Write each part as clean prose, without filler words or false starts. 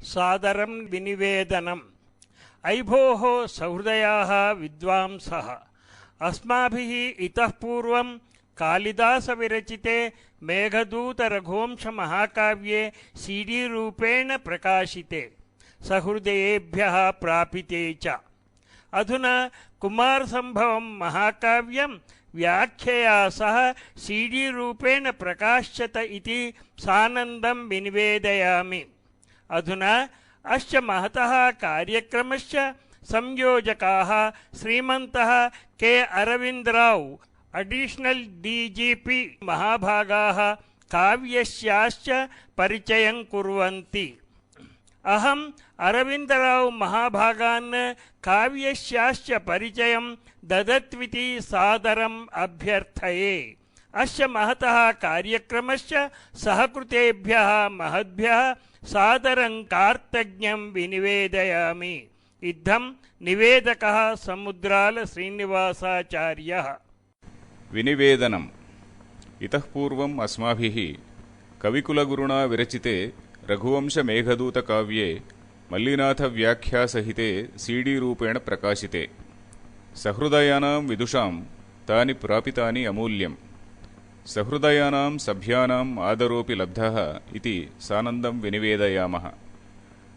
सादरं विनिवेदनम्। ऐभोः सहृदयाः विद्वांसः, अस्माभिः इतः पूर्वं कालिदासविरचिते मेघदूतरघुवंशमहाकाव्ये सीडी रूपेण प्रकाशिते, सहृदयेभ्यः प्रापिते च। अधुना कुमारसम्भवं महाकाव्यं व्याख्यया सह सीडी रूपेण प्रकाश्यत इति सानन्दं विनिवेदयामि। अधुना अस्य महतः कार्यक्रमस्य संयोजकाः श्रीमन्तः के अरविन्दराव अडिशनल डीजीपी महाभागाः काव्यस्याश्च परिचयं कुर्वन्ति। अहम् अरविन्दराव महाभागान् काव्यस्याश्च परिचयं ददत्विति सादरम् अभ्यर्थये। अस्य महतः कार्यक्रमस्य सहकृतेभ्यः महद्भ्यः सादरं कार्तज्ञं विनिवेदयामि। इत्थं निवेदकः समुद्राल श्रीनिवासाचार्यः। विनिवेदनम्। इतः पूर्वम् अस्माभिः कविकुलगुरुणा विरचिते रघुवंशमेघदूतकाव्ये मल्लिनाथव्याख्यासहिते सीडी रूपेण प्रकाशिते सहृदयानां विदुषां तानि प्रापितानि अमूल्यम्। सहृदयानां सभ्यानाम् आदरोऽपि लब्धः इति सानन्दं विनिवेदयामः।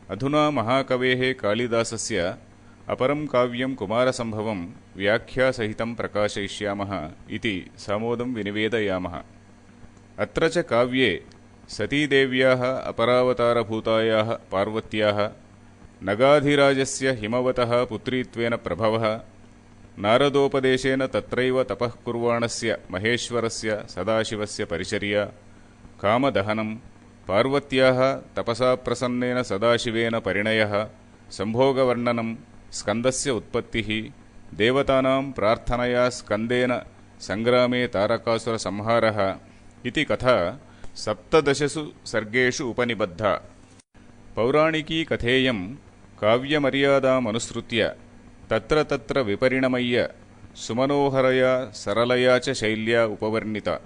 अधुना महाकवेः कालिदासस्य अपरं काव्यं कुमारसम्भवं व्याख्यासहितं प्रकाशयिष्यामः इति सामोदं विनिवेदयामः। अत्र च काव्ये सतीदेव्याः अपरावतारभूतायाः पार्वत्याः नगाधिराजस्य हिमवतः पुत्रीत्वेन प्रभवः, नारदोपदेशेन तत्रैव तपः कुर्वाणस्य महेश्वरस्य सदाशिवस्य परिचर्या, कामदहनं, पार्वत्याः तपसा प्रसन्नेन सदाशिवेन परिणयः, सम्भोगवर्णनं, स्कन्दस्य उत्पत्तिः, देवतानां प्रार्थनया स्कन्देन सङ्ग्रामे तारकासुरसंहारः इति कथा 17 सर्गेषु उपनिबद्धा। पौराणिकी कथेयं काव्यमर्यादामनुसृत्य तत्र तत्र विपरिणमय्य सुमनोहरया सरलया च शैल्या उपवर्णिता।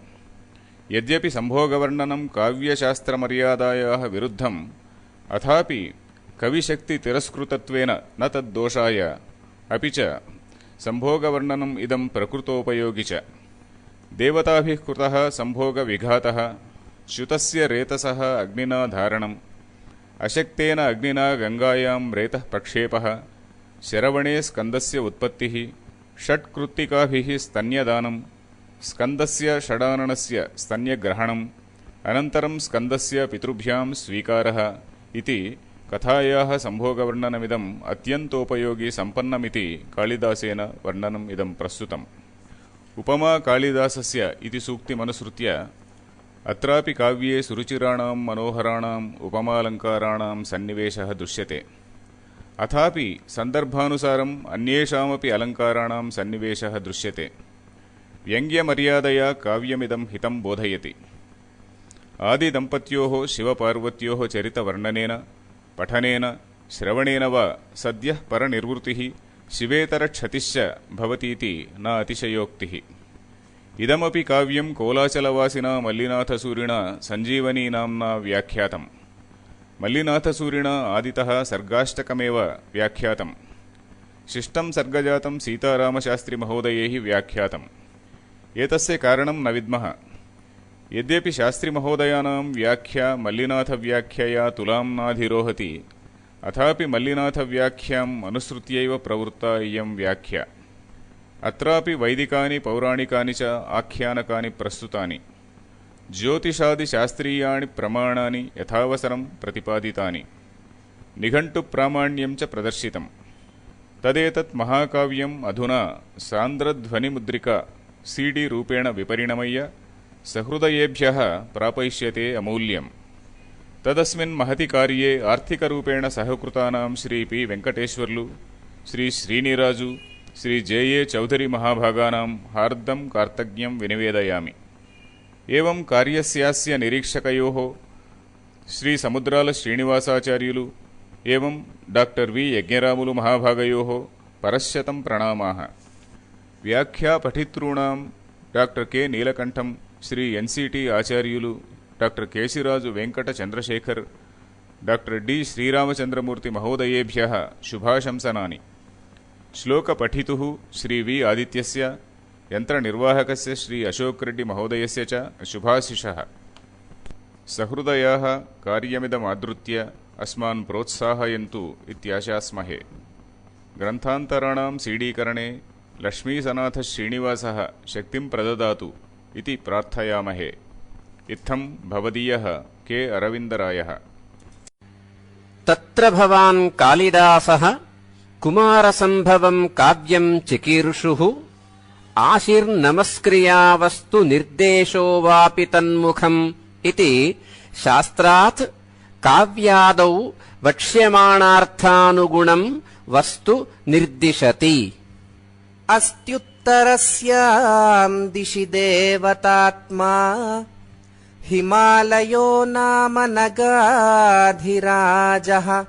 यद्यपि सम्भोगवर्णनं काव्यशास्त्रमर्यादायाः विरुद्धम्, अथापि कविशक्तितिरस्कृतत्वेन न तद्दोषाय, अपि च सम्भोगवर्णनम् इदं प्रकृतोपयोगि च। देवताभिः कृतः सम्भोगविघातः, च्युतस्य रेतसः अग्निना धारणम्, अशक्तेन अग्निना गङ्गायां रेतः प्रक्षेपः, शरवणे स्कन्दस्य उत्पत्तिः, षट्कृत्तिकाभिः स्तन्यदानं, स्कन्दस्य षडाननस्य स्तन्यग्रहणम्, अनन्तरं स्कन्दस्य पितृभ्यां स्वीकारः इति कथायाः सम्भोगवर्णनमिदम् अत्यन्तोपयोगी सम्पन्नमिति कालिदासेन वर्णनम् इदं प्रस्तुतम्। उपमा कालिदासस्य इति सूक्तिमनुसृत्य अत्रापि काव्ये सुरुचिराणां मनोहराणाम् उपमालङ्काराणां सन्निवेशः दृश्यते। अथापि सन्दर्भानुसारम् अन्येषामपि अलङ्काराणां सन्निवेशः दृश्यते। व्यङ्ग्यमर्यादया काव्यमिदं हितं बोधयति। आदिदम्पत्योः शिवपार्वत्योः चरितवर्णनेन, पठनेन, श्रवणेन वा सद्यः परनिर्वृतिः शिवेतरक्षतिश्च भवतीति न अतिशयोक्तिः। इदमपि काव्यं कोलाचलवासिना मल्लिनाथसूरिणा सञ्जीवनीनाम्ना व्याख्यातम्। मल्लिनाथसूरिणा आदितः सर्गाष्टकमेव व्याख्यातम्। शिष्टं सर्गजातं सीतारामशास्त्रिमहोदयैः व्याख्यातम्। एतस्य कारणं न विद्मः। यद्यपि शास्त्रिमहोदयानां व्याख्या मल्लिनाथव्याख्यया तुलां नाधिरोहति, अथापि मल्लिनाथव्याख्याम् अनुसृत्यैव प्रवृत्ता इयं व्याख्या। अत्रापि वैदिकानि पौराणिकानि च आख्यानकानि प्रस्तुतानि। ज्योतिषादिशास्त्रीयाणि प्रमाणानि यथावसरं प्रतिपादितानि। निघण्टुप्रामाण्यं च प्रदर्शितम्। तदेतत् महाकाव्यम् अधुना सान्द्रध्वनिमुद्रिका सीडी रूपेण विपरिणमय्य सहृदयेभ्यः प्रापयिष्यते अमूल्यम्। तदस्मिन् महति कार्ये आर्थिकरूपेण सहकृतानां श्री पी वेङ्कटेश्वर्लु, श्री श्रीनिराजु, श्री जे.ए. चौधरी महाभागानां हार्दं कार्तज्ञं विनिवेदयामि। एवं कार्यस्यास्य निरीक्षकयोः श्री समुद्राल श्रीनिवासाचार्युलु एवं डाक्टर वी यज्ञरामुलु महाभागयोः परश्शतं प्रणामाः। व्याख्यापठितॄणां doctor K Neelakantham, Shri N C T. Acharyulu, doctor Keshiraju Venkata Chandrashekhar, doctor D Sriramachandramurthy महोदयेभ्यः शुभाशंसनानि। श्लोकपठितुः श्री वि आदित्यस्य, यन्त्रनिर्वाहकस्य श्री अशोक रेड्डी महोदयस्य च शुभाशिषः। सहृदयाः कार्यमिदमादृत्य अस्मान् प्रोत्साहयन्तु इत्याशास्महे। ग्रन्थान्तराणां सीडीकरणे लक्ष्मीसनाथश्रीनिवासः शक्तिं प्रददातु इति प्रार्थयामहे। इत्थं भवदीयः के अरविन्दरायः। तत्र भवान् कालिदासः कुमारसम्भवं काव्यं चिकीर्षुः आशिर्नमस्क्रियावस्तु निर्देशो वापि तन्मुखम् इति शास्त्रात् काव्यादौ वक्ष्यमाणार्थानुगुणं वस्तु निर्दिशति। अस्त्युत्तरस्यां दिशि देवतात्मा हिमालयो नाम नगाधिराजः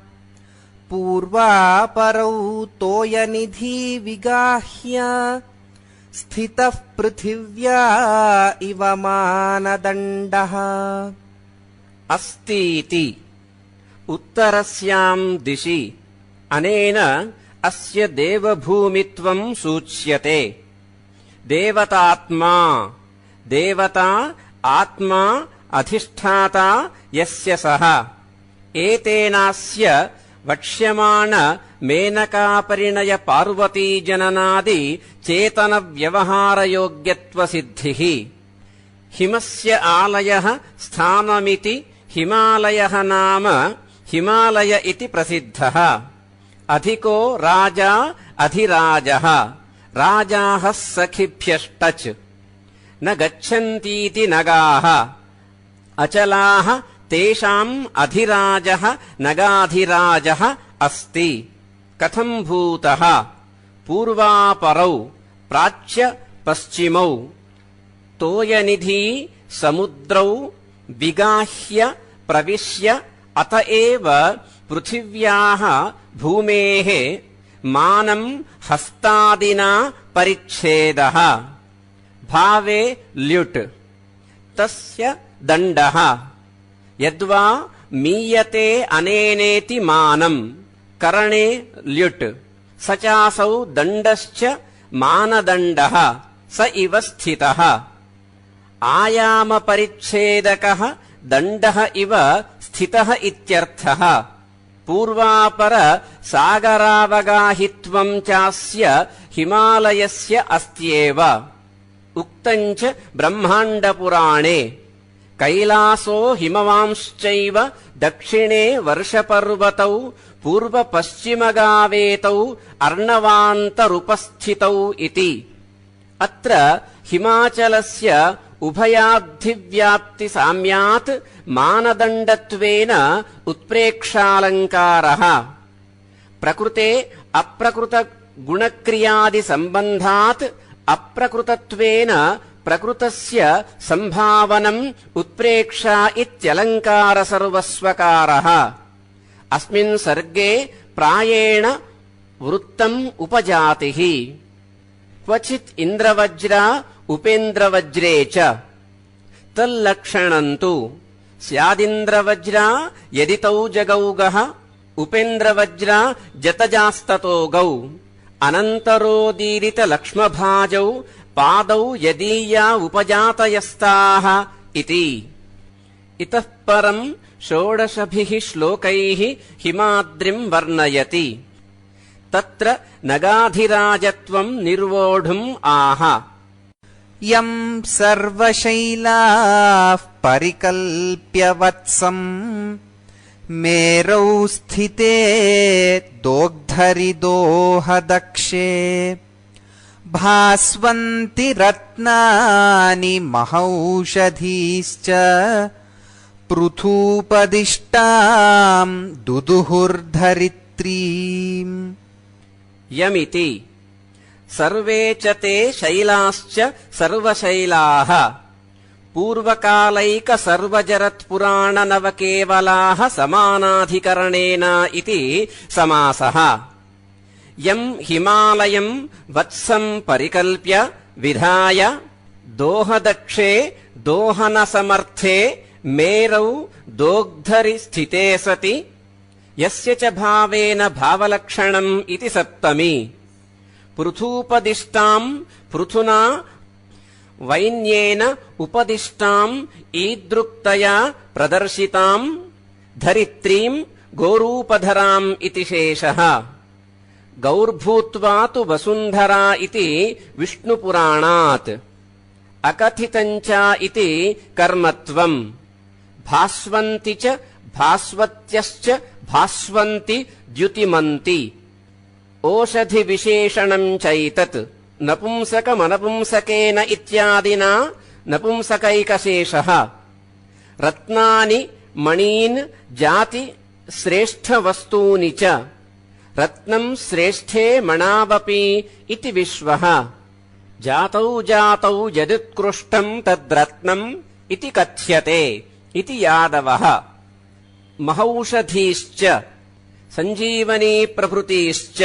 पूर्वापरौ तोयनिधि विगाह्य स्थितः पृथिव्या इव मानदण्डः। अस्तीति उत्तरस्यां दिशि अनेन अस्य देवभूमित्वं सूच्यते। देवतात्मा देवता आत्मा अधिष्ठाता यस्य सः। एतेनास्य वक्ष्यमाण मेनकापरिणय पार्वती जननादि चेतन व्यवहारयोग्यत्वसिद्धिः। हिमस्य आलयः स्थानमिति हिमालयः नाम हिमालय इति प्रसिद्धः। अधिको राजा अधिराजः राजाः सखिभ्यष्टच्। न गच्छन्तीति नगाः अचलाः तेषाम् अधिराजः नगाधिराजः अस्ति। कथं भूतः पूर्वापरौ प्राच्य पश्चिमौ तोयनिधि समुद्रौ विगाह्य प्रविश्य अत एव पृथिव्याः भूमेः मानं हस्तादिना परिच्छेदः। भावे ल्युट् तस्य दण्डः यद्वा मीयते अनेनेति मानं करणे ल्युट् स चासौ दण्डश्च मानदण्डः स इव स्थितः। आयामपरिच्छेदकः दण्डः इव स्थितः इत्यर्थः। पूर्वापर सागरावगाहित्वं चास्य हिमालयस्य अस्त्येव। उक्तञ्च ब्रह्माण्डपुराणे। कैलासो हिमवांश्चैव दक्षिणे वर्षपर्वतौ पूर्वपश्चिमगावेतौ अर्णवान्तरुपस्थितौ इति। अत्र हिमाचलस्य उभयाब्धिव्याप्तिसाम्यात् मानदण्डत्वेन उत्प्रेक्षालङ्कारः। प्रकृते अप्रकृतगुणक्रियादिसम्बन्धात् अप्रकृतत्वेन प्रकृतस्य सम्भावनम् उत्प्रेक्षा इत्यलङ्कारसर्वस्वकारः। अस्मिन् सर्गे प्रायेण वृत्तम् उपजातिः। क्वचित् इन्द्रवज्रा उपेन्द्रवज्रे च तल्लक्षणन्तु स्यादिन्द्रवज्रा यदि तौ जगौगः उपेन्द्रवज्रा जतजास्ततो गौ अनन्तरोदीरितलक्ष्मभाजौ पादौ यदीया उपजातयस्ताः इति। इतः परम् षोडशभिः श्लोकैः हिमाद्रिम् वर्णयति। तत्र नगाधिराजत्वम् निर्वोढुम् आह। यं सर्वशैलाः परिकल्प्य वत्सम् मेरौ स्थिते दोग्धरिदोहदक्षे भास्वन्ति रत्नानि महौषधीश्च पृथूपदिष्टाम् दुदुहुर्धरित्रीम्। यमिति सर्वे च ते शैलाश्च सर्वशैलाः पूर्वकालैक सर्वजरत्पुराणनवकेवलाः समानाधिकरणेन इति समासः। यम् हिमालयम् वत्सम् परिकल्प्य विधाय दोहदक्षे दोहनसमर्थे मेरौ दोग्धरि स्थिते सति यस्य च भावेन भावलक्षणम् इति सप्तमी पृथूपदिष्टाम् पृथुना वैन्येन उपदिष्टाम् ईदृक्तया प्रदर्शिताम् धरित्रीम् गोरूपधराम् इति शेषः गौर्भूत्वा तु वसुन्धरा इति विष्णुपुराणात् अकथितम् च इति कर्मत्वम् भास्वन्ति च भास्वत्यश्च भास्वन्ति द्युतिमन्ति ओषधिविशेषणम् चैतत् नपुंसकमनपुंसकेन इत्यादिना नपुंसकैकशेषः रत्नानि मणीन् जाति श्रेष्ठवस्तूनि च रत्नम् श्रेष्ठे मणावपि इति विश्वः जातौ जातौ यदुत्कृष्टम् तद्रत्नम् इति कथ्यते इति यादवः महौषधीश्च सञ्जीवनी प्रभृतीश्च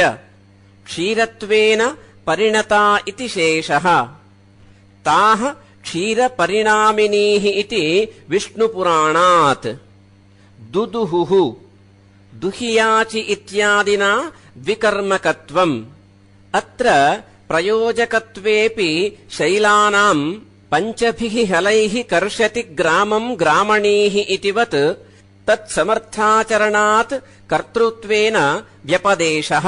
क्षीरत्वेन परिणता इति शेषः ताः क्षीरपरिणामिनीः इति विष्णुपुराणात् दुदुहुः दुहियाचि इत्यादिना द्विकर्मकत्वम् अत्र प्रयोजकत्वेऽपि शैलानाम् पञ्चभिः हलैः कर्षति ग्रामम् ग्रामणीः इतिवत् तत्समर्थाचरणात् कर्तृत्वेन व्यपदेशः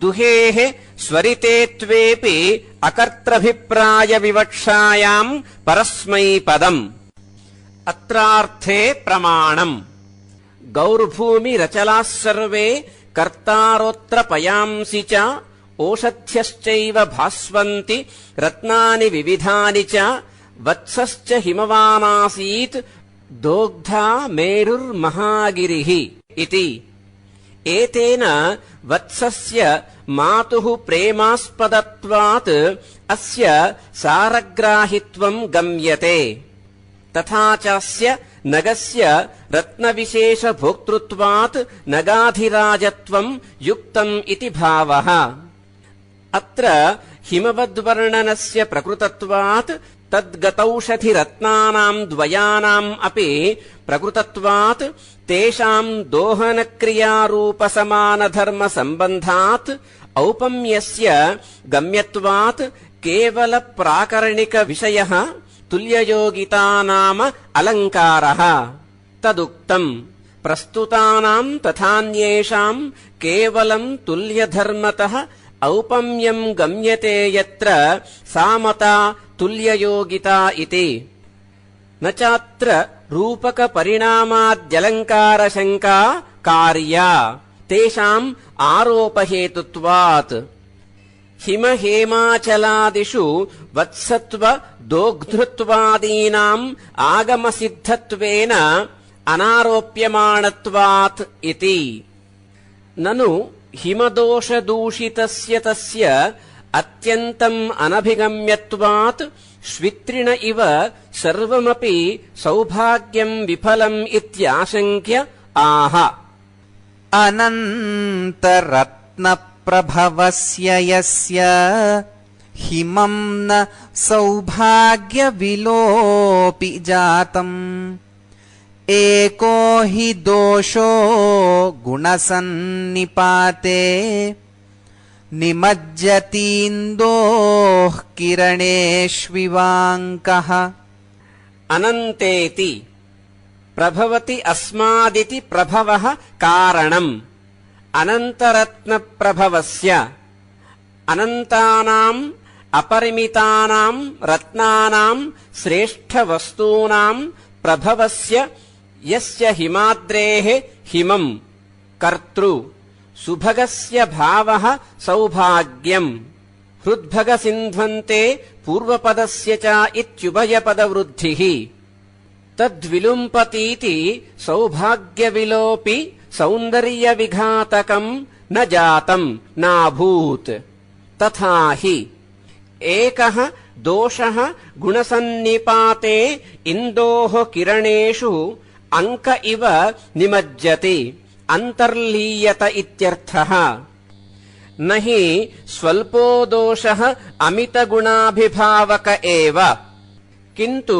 दुहेः स्वरितेत्वेऽपि अकर्त्रभिप्रायविवक्षायाम् परस्मैपदम् अत्रार्थे प्रमाणम् गौर्भूमिरचलाः सर्वे कर्तारोऽत्र पयांसि च ओषध्यश्चैव भास्वन्ति रत्नानि विविधानि च वत्सश्च हिमवानासीत् दोग्धा मेरुर्महागिरिः इति एतेन वत्सस्य मातुः प्रेमास्पदत्वात् अस्य सारग्राहित्वम् गम्यते तथा चास्य नगस्य रत्नविशेषभोक्तृत्वात् नगाधिराजत्वम् युक्तम् इति भावः अत्र हिमवद्वर्णनस्य प्रकृतत्वात् तद्गतौषधिरत्नानाम् द्वयानाम् अपि प्रकृतत्वात् तेषाम् दोहनक्रियारूपसमानधर्मसम्बन्धात् औपम्यस्य गम्यत्वात् केवलप्राकरणिकविषयः तुल्ययोगिता नाम अलङ्कारः तदुक्तम् प्रस्तुतानाम् तथान्येषाम् केवलम् तुल्यधर्मतः औपम्यम् गम्यते यत्र सामता तुल्ययोगिता इति न चात्र रूपकपरिणामाद्यलङ्कारशङ्का कार्या तेषाम् आरोपहेतुत्वात् हिमहेमाचलादिषु वत्सत्व दोग्धृत्वादीनाम् आगमसिद्धत्वेन अनारोप्यमाणत्वात् इति ननु हिमदोषदूषितस्य तस्य अत्यन्तम् अनभिगम्यत्वात् श्वित्रिण इव सर्वमपि सौभाग्यम् विफलम् इत्याशङ्क्य आह अनन्तरत्नप्रभवस्य यस्य हिमम् न सौभाग्यविलोपि जातम् एको हि दोषो गुणसन्निपाते निमज्जतीन्दोः किरणेष्विवाङ्कः अनन्तेति प्रभवति अस्मादिति प्रभवः कारणम् अनन्तरत्नप्रभवस्य अनन्तानाम् अपरिमितानाम् रत्नानाम् श्रेष्ठवस्तूनाम् प्रभवस्य यस्य हिमाद्रेः हिमम् कर्तृ सुभगस्य भावः सौभाग्यम् हृद्भगसिन्ध्वन्ते पूर्वपदस्य च इत्युभयपदवृद्धिः तद्विलुम्पतीति सौभाग्यविलोपि सौन्दर्यविघातकम् न जातम् नाभूत् तथा हि एकः दोषः गुणसन्निपाते इन्दोः किरणेषु अंक इव निमज्जति अंतर्लीयत इत्यर्थः न हि स्वल्पो दोषः अमितगुणाभिभावक एव किन्तु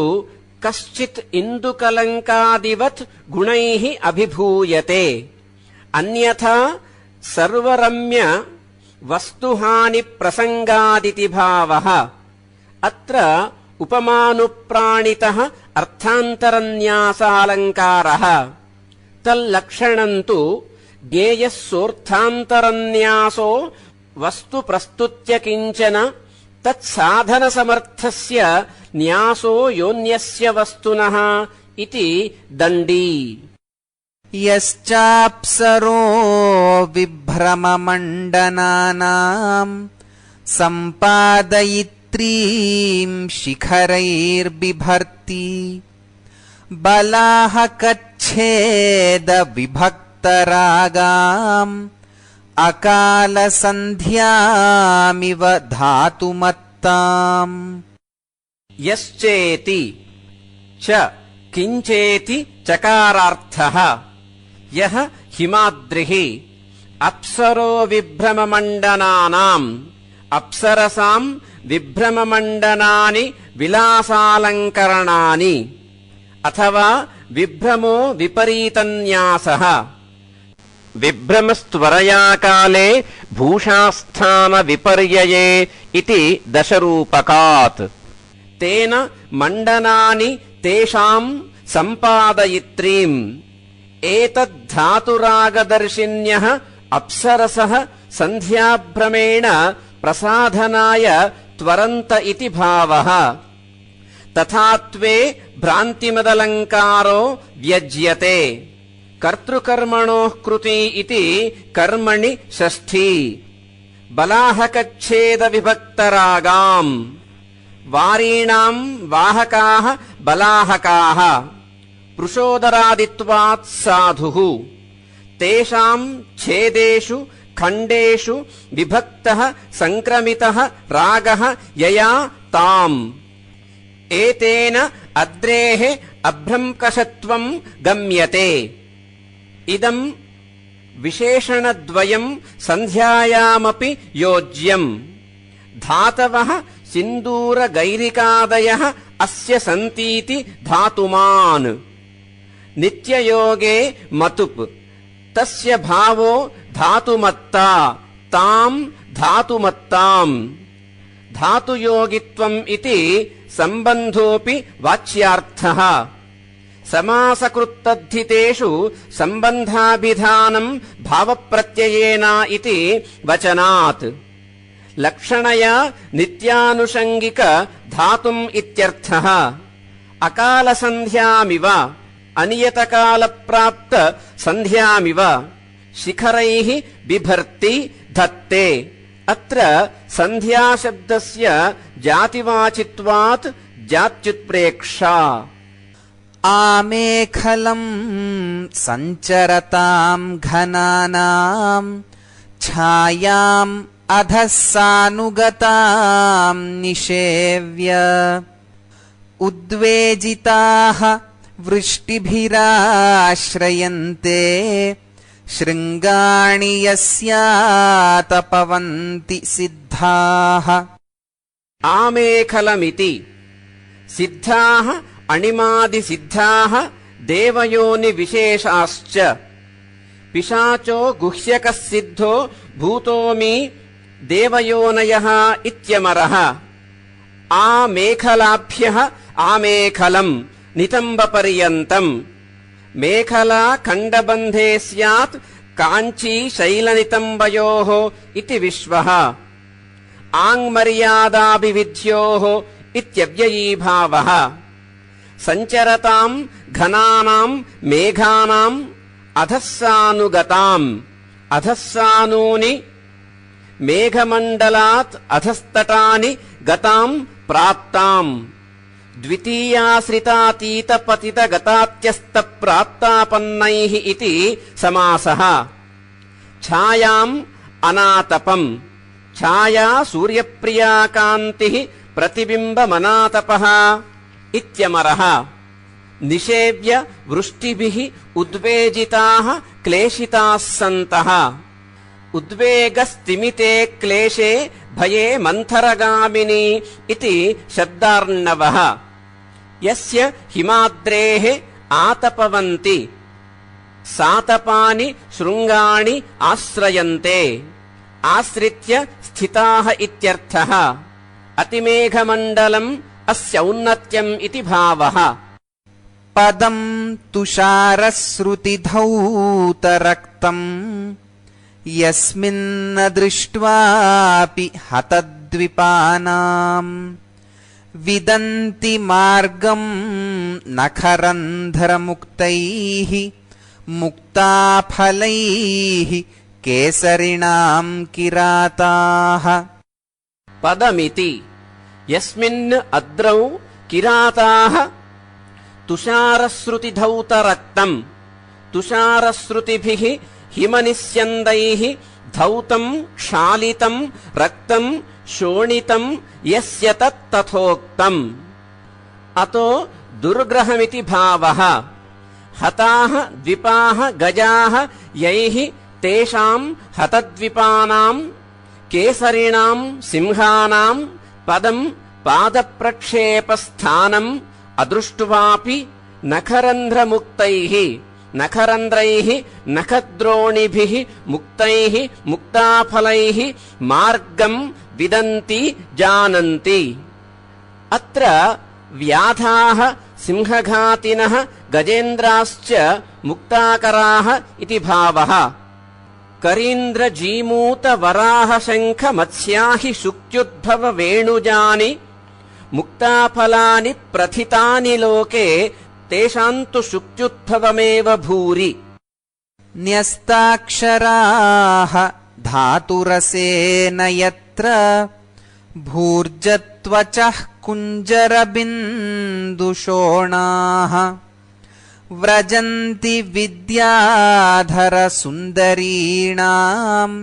कश्चित् इन्दुकलङ्कादिवत् गुणैः अभिभूयते अन्यथा सर्वरम्य वस्तुहानि प्रसंगादिति भावः। अत्र उपमानुप्राणितः अर्थान्तरन्यासालङ्कारः। तल्लक्षणं तु ज्ञेयः सोऽर्थान्तरन्यासो वस्तु प्रस्तुत्य किञ्चन तत्साधनसमर्थस्य न्यासो योऽन्यस्य वस्तुनः इति दण्डी। यश्चाप्सरो विभ्रममण्डनानाम् सम्पादयित्रीं शिखरैर्बिभर्ति बलाहकच्छेदविभक्तरागाम् अकालसन्ध्यामिव धातुमत्ताम्। यश्चेति च किञ्चेति चकारार्थः। यः हिमाद्रिः अप्सरो विभ्रममण्डनानाम् अप्सरसाम् विभ्रममण्डनानि विलासालङ्करणानि अथवा विभ्रमो विपरीतन्यासः। विभ्रमस्त्वरया काले भूषास्थानविपर्यये इति दशरूपकात्। तेन मण्डनानि तेषाम् सम्पादयित्रीम्। एतद्धातुरागदर्शिन्यः अप्सरसः सन्ध्याभ्रमेण प्रसाधनाय त्वरन्त इति भावः। तथात्वे भ्रान्तिमदलङ्कारो व्यज्यते। कर्तृकर्मणोः कृती इति कर्मणि षष्ठी। बलाहकच्छेदविभक्तरागाम् वारीणाम् वाहकाः बलाहकाः पृषोदरादित्वात् साधुः। तेषाम् छेदेषु खण्डेषु विभक्तः संक्रमितः रागः यया ताम्। एतेन अद्रेः अभ्रंकषत्वम् गम्यते। इदम् विशेषणद्वयम् सन्ध्यायामपि योज्यम्। धातवः सिन्दूरगैरिकादयः अस्य सन्तीति धातुमान्। नित्ययोगे मतुप् तस्य भावो धातुमत्ता ताम् धातुमत्ताम्। धातुयोगित्वम् इति सम्बन्धोऽपि वाच्यार्थः। समासकृत्तद्धितेषु सम्बन्धाभिधानम् भावप्रत्ययेन इति वचनात्। लक्षणया नित्यानुषङ्गिक धातुम् इत्यर्थः। अकालसन्ध्यामिव अनियतकालप्राप्त सन्ध्यामिव शिखरैः बिभर्ति धत्ते। अत्र सन्ध्याशब्दस्य जातिवाचित्वात् जात्युत्प्रेक्षा। आमेखलम् सञ्चरताम् घनानाम् छायाम् अधः सानुगताम् निषेव्य उद्वेजिताः वृष्टिभिराश्रयन्ते शृङ्गाणि यस्यातपवन्ति सिद्धाः। आमेखलमिति सिद्धाः अणिमादिसिद्धाः देवयोनिविशेषाश्च। पिशाचो गुह्यकः सिद्धो भूतोऽमि देवयोनयः इत्यमरः। आमेखलाभ्यः आमेखलम् नितम्बपर्यन्तम्। मेखला खण्डबन्धे स्यात् काञ्ची शैलनितम्बयोः इति विश्वः। आङ्मर्यादाभिविध्योः इत्यव्ययीभावः। सञ्चरताम् घनानाम् मेघानाम् अधस्सानुगताम्। अधस्सानूनि मेघमण्डलात् अधस्तटानि गताम् प्राप्ताम्। द्वितीयाश्रितातीतपतितगतात्यस्तप्राप्तापन्नैः इति समासः। छायाम् अनातपम्। छाया सूर्यप्रिया कान्तिः प्रतिबिम्बमनातपः इत्यमरः। निषेव्य वृष्टिभिः उद्वेजिताः क्लेशिताः सन्तः। उद्वेगस्तिमिते क्लेशे भये मन्थरगामिनी इति शब्दार्णवः। यस्य हिमाद्रेः आतपवन्ति सातपानि शृङ्गाणि आश्रयन्ते आश्रित्य स्थिताः इत्यर्थः अतिमेघमण्डलम् अस्य औन्नत्यम् इति भावः पदं तुषारश्रुतिधौतरक्तम् यस्मिन्न दृष्ट्वापि हतद्विपानाम् विदन्ति मार्गम् नखरन्ध्रमुक्तैः मुक्ताफलैः केसरिणाम् किराताः पदमिति यस्मिन् अद्रौ किराताः तुषारश्रुतिधौतरक्तम् तुषारश्रुतिभिः हिमनिस्यन्दैः धौतम् क्षालितम् रक्तम् शोणितम् यस्य तत्तथोक्तम् अतो दुर्ग्रहमिति भावः हताः द्विपाः गजाः यैः तेषाम् हतद्विपानाम् केसरिणाम् सिंहानाम् पदम् पादप्रक्षेपस्थानम् अदृष्ट्वापि नखरन्ध्रमुक्तैः नखरन्ध्रैः नखद्रोणिभिः मुक्तैः मुक्ताफलैः मार्गम् विदन्ति जानन्ति अत्र व्याधाः सिंहघातिनः गजेन्द्राश्च मुक्ताकराः इति भावः करीन्द्रजीमूतवराहशङ्खमत्स्याहि शुक्त्युद्भव वेणुजानि मुक्ताफलानि प्रथितानि लोके तेषाम् तु शुक्त्युद्भवमेव भूरि न्यस्ताक्षराः धातुरसेन यत्र भूर्जत्वचः कुञ्जरबिन्दुशोणाः व्रजन्ति विद्याधरसुन्दरीणाम्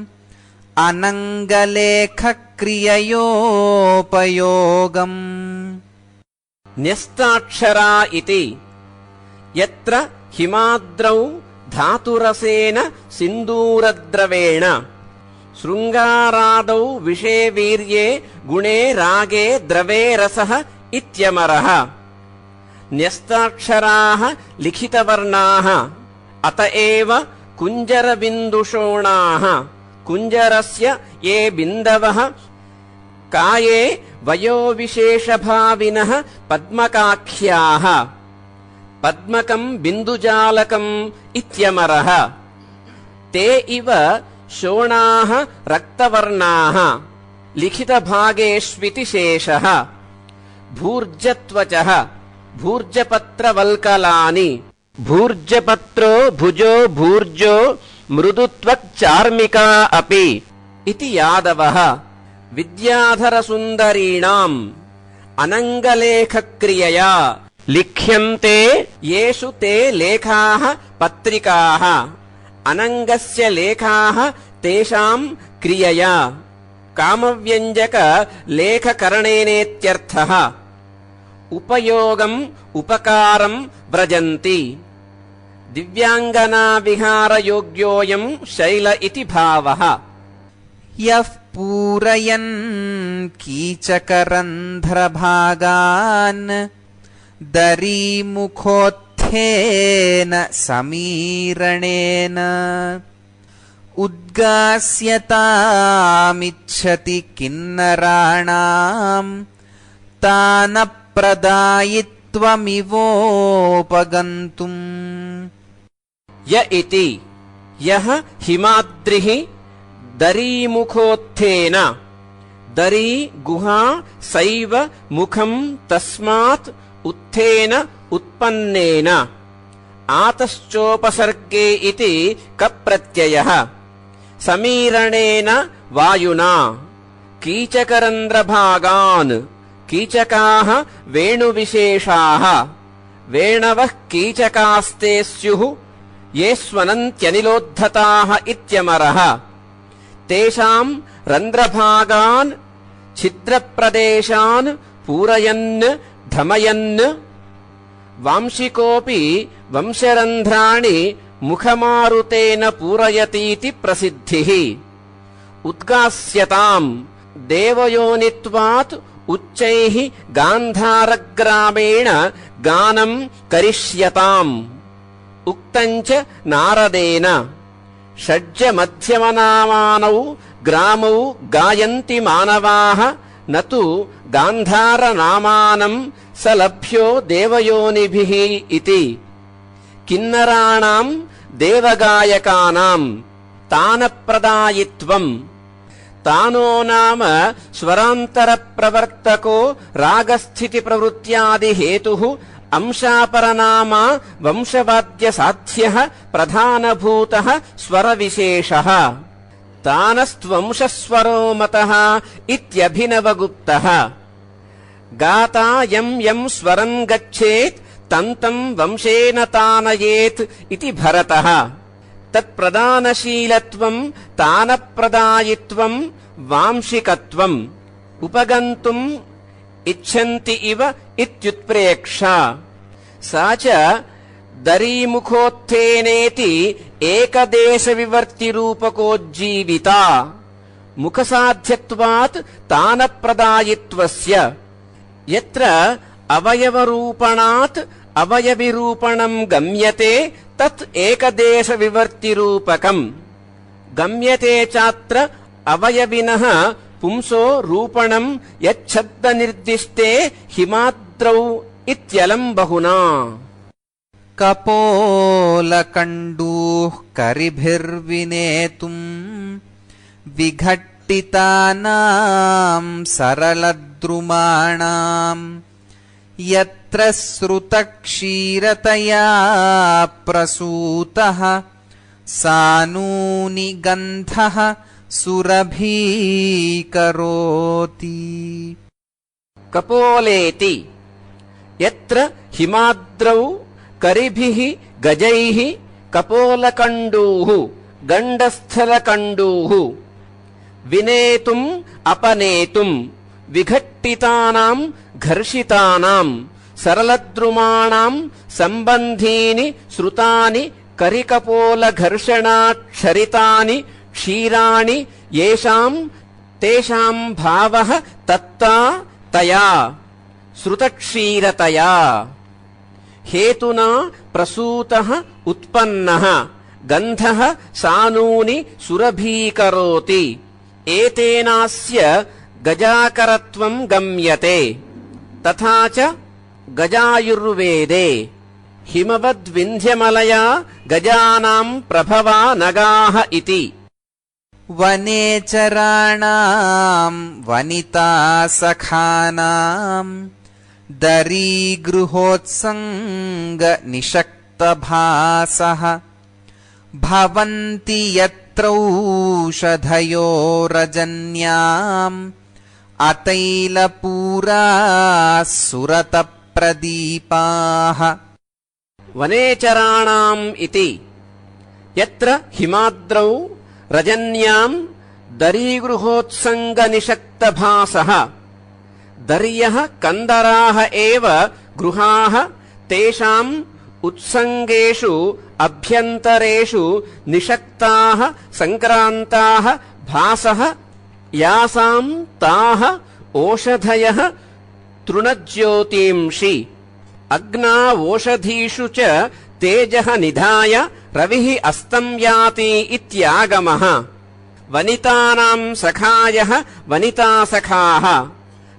अनङ्गलेखक्रिययोपयोगम् न्यस्ताक्षरा इति यत्र हिमाद्रौ धातुरसेन सिन्दूरद्रवेण शृङ्गारादौ विषे वीर्ये गुणे रागे द्रवे रसः इत्यमरः न्यस्ताक्षराः लिखितवर्णाः अत एव कुञ्जरबिन्दुशोणाः कुञ्जरस्य ये बिन्दवः काये वयोविशेषभाविनः पद्मकाख्याः पद्मकम् बिन्दुजालकम् इत्यमरः ते इव शोणाः रक्तवर्णाः लिखितभागेष्विति शेषः भूर्जत्वचः भूर्जपत्रवल्कलानि भूर्जपत्रो भुजो भूर्जो मृदुत्वक्चार्मिका अपि इति यादवः विद्याधरसुन्दरीणाम् अनङ्गलेखक्रियया लिख्यन्ते येषु ते लेखाः पत्रिकाः अनङ्गस्य लेखाः तेषाम् क्रियया कामव्यञ्जक लेखकरणेनेत्यर्थः उपयोगम् उपकारम् व्रजन्ति दिव्याङ्गनाविहारयोग्योऽयम् शैल इति भावः यः पूरयन् कीचकरन्ध्रभागान् दरीमुखोत्थेन समीरणेन उद्गास्यतामिच्छति किन्नराणाम् तानप्रदायित्वमिवोपगन्तुम् य इति यः हिमाद्रिः दरीमुखोत्थेन दरी गुहा सैव मुखम् तस्मात् उत्थेन उत्पन्नेन आतश्चोपसर्गे इति कप्रत्ययः समीरणेन वायुना कीचकरन्ध्रभागान् कीचकाः वेणुविशेषाः वेणवः कीचकास्ते स्युः ये स्वनन्त्यनिलोद्धताः इत्यमरः तेषाम् रन्ध्रभागान् छिद्रप्रदेशान् पूरयन् धमयन् वांशिकोऽपि वंशरन्ध्राणि मुखमारुतेन पूरयतीति प्रसिद्धिः उद्गास्यताम् देवयोनित्वात् ఉచ్చైః గాంధారగ్రామేణ గానం కరిష్యతాం ఉక్తం చ నారదేన షడ్జ మధ్యమనామానౌ గ్రామౌ గాయంతి మానవాః నతు గాంధారనామానం సలభ్యో దేవయోనిభిః ఇతి కిన్నరాణాం దేవగాయకానాం తానప్రదాయిత్వం తానో నామ స్వరాంతర ప్రవర్తకో రాగస్థితి ప్రవృత్యాది హేతుః అంశాపరనామ వంశవాద్య సాధ్యః ప్రధానభూతః స్వరవిశేషః తానస్త్వంశస్వరో మతః ఇత్యభినవగుప్తః గాతా యం యం స్వరం గచ్చేత్ తం వంశేన తానయేత్ ఇతి భరతః తత్ప్రదానశీలత్వం తానప్రదాయిత్వం వాంశికత్వం ఉపగంతుం ఇచ్ఛంతి ఇవ ఇత్యుత్ప్రేక్ష సా చ దరీముఖోత్థేనేతి ఏకదేశ వివర్తి రూపకోజ్జీవిత ముఖసాధ్యత్వాత్ తానప్రదాయిత్వస్య యత్ర అవయవరూపణాత్ అవయవిరూపణం గమ్యతే తత్ ఏకదేశ వివర్తి రూపకం గమ్యతే చాత్ర అవయవినః పుంసో రూపణం యచ్ఛబ్ద నిర్దిష్టే హిమాద్రౌ ఇత్యలం బహునా కపోలకండూః కరిభిర్వినేతుం విఘట్టితానాం సరళద్రుమాణాం యత్ర శ్రుతక్షీరతయా ప్రసూతః సానూని గంధః సురభీకరోతి కపోలేతి యత్ర హిమాద్రౌ కరిభిః గజైః కపోలకండూః గండస్థలకండూః వినేతుం అపనేతుం విఘట్టితానాం ఘర్షితానాం సరళద్రుమాణాం సంబంధీని శ్రుతాని కరికపోలఘర్షణాక్షరితాని క్షీరాణి యేషాం తేషాం భావః తత్తా తయా శ్రుతక్షీరతయా హేతునా ప్రసూతః ఉత్పన్నః గంధః సానూని సురభీకరోతి ఏతేనాస్య గజాకరత్వం గమ్యతే తథా చ గజాయుర్వేదే హిమవద్వింధ్యమలయా గజానాం ప్రభవా నగాః ఇతి వనేచరాణాం వనితాసఖానాం దరీగృహోత్సంగ నిషక్తభాసః భవంతి యత్రౌషధయో రజన్యాం అతైలపూరాः సురతప్రదీపాः వనేచరాణాం ఇతి యత్ర హిమాద్రౌ రజన్యాం దరీగృహోత్సంగ నిషక్తభాసః దర్యః కందరాः ఏవ గృహాः తేషాం ఉత్సంగేషు అభ్యంతరేషు నిషక్తాः సంక్రాంతాः భాసః యాసాం తాః ఓషధయః తృణజ్యోతింషి అగ్నా ఓషధీషు చ తేజః నిధాయ రవిః అస్తం యాతి ఇత్యాగమః వనితానాం సఖాయః వనితాసఖాః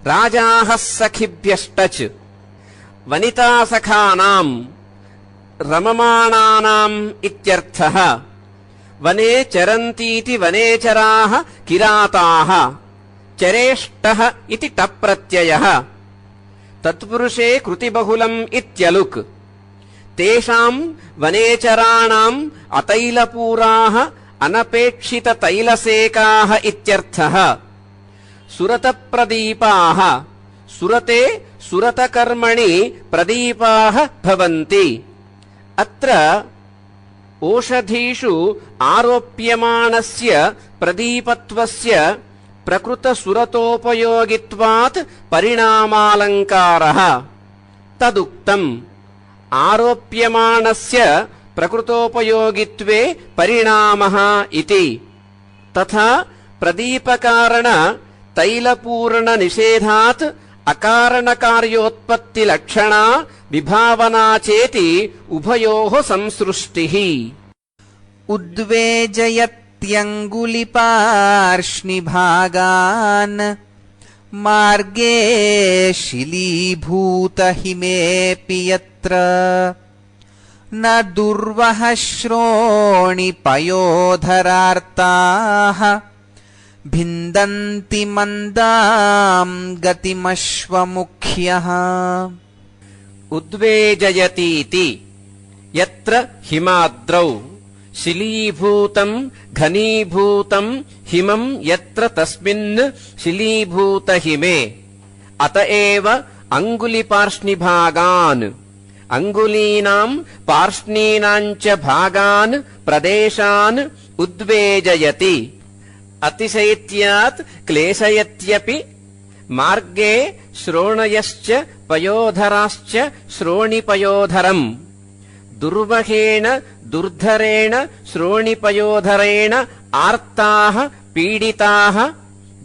రాజాః సఖిభ్యష్టచ్ వనితాసఖానాం రమమాణానాం ఇత్యర్థః వనే చరంతీతి వనేచరాः కిరాతాः చరేష్టః ఇతి టప్రత్యయః తత్పురుషే కృతిబహుళం ఇత్యలుక్ తేషాం వనేచరాణాం అతైలపూరాः అనపేక్షిత తైలసేకాः ఇత్యర్థః సురతప్రదీపాः సురతే సురతకర్మణి ప్రదీపాः భవంతి అత్ర ఓషధీషు ఆరోప్యమాణస్య ప్రదీపత్వస్య ప్రకృతసురతోపయోగిత్వాత్ పరిణామాలంకారః తదుక్తం ఆరోప్యమాణస్య ప్రకృతోపయోగిత్వే పరిణామః ఇతి తథా ప్రదీపకారణ తైలపూర్ణ నిషేధాత్ అకారణకార్యోత్పత్తి లక్షణా విభావనా చేతి ఉభయోః సంసృష్టిః. ఉద్వేజయత్యంగులిపార్ష్ణిభాగాన్ మార్గే శిలీభూత హిమేపి యత్ర న దుర్వహ శ్రోణి పయోధరార్తాః భిందంతి మందాం గతిమశ్వముఖ్యః. ఉద్వేజయతీతి యత్ర హిమాద్రౌ శిలీభూతం ఘనీభూతం హిమం యత్ర తస్మిన్ శిలీభూత హిమే అత ఏవ అంగుళిపార్ష్ణిభాగాన్ అంగుళీనాం పార్ష్ణీనాం చ భాగాన్ ప్రదేశాన్ ఉద్వేజయతి. అతిశైత్యాత్ క్లేశయత్యపి మార్గే శ్రోణయశ్చ పయోధరాశ్చ శ్రోణిపయోధరం దుర్వహేణ దుర్ధరేణ శ్రోణిపయోధరేణ ఆర్తాః పీడితాః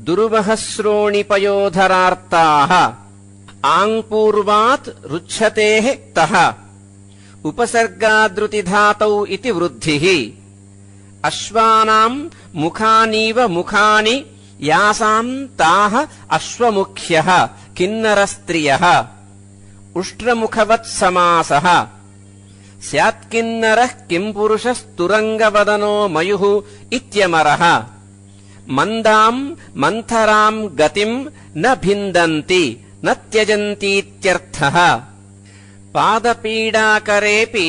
దుర్వహ శ్రోణిపయోధరార్తాః. ఆంపూర్వాత్ రుచ్ఛతేః తః ఉపసర్గాదృతిధాతౌ ఇతి వృద్ధిః. అశ్వానాం ముఖానీవ ముఖాని యాసాం తాః అశ్వముఖ్యః కిన్నరస్త్రియః. ఉష్ట్రముఖవత్ సమాసః. స్యాత్కిన్నరః కింపురుషస్తురంగవదనో మయుః ఇత్యమరః. మందాం మంథరాం గతిం న భిందంతి న త్యజంతీత్యర్థః. పాదపీడాకరేపి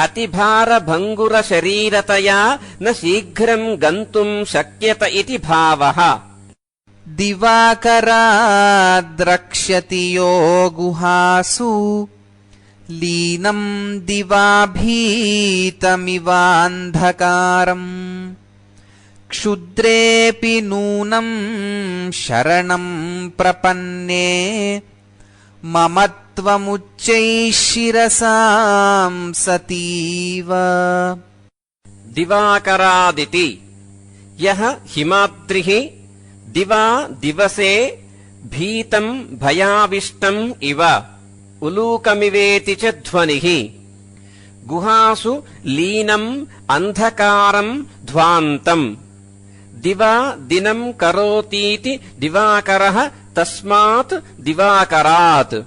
అతిభారభంగురశరీరతయా న శీఘ్రం గంతుం శక్యత ఇతి భావః. దివాకరాద్రక్ష్యతి యో గుహాసు లీనం దివాభీతమివాంధకారం క్షుద్రేపి నూనం శరణం ప్రపన్నే మమత్వముచ్చైః శిరసాం సతీవ. దివాకరాదితి యః హిమాద్రిః దివా దివసే భీతం భయావిష్టం ఇవ ఉలూకమివేతి చ ధ్వనిః. గుహాసు లీనం అంధకారం ధ్వాంతం. దివా దినం కరోతీతి దివాకరః తస్మాత్ దివాకరాత్.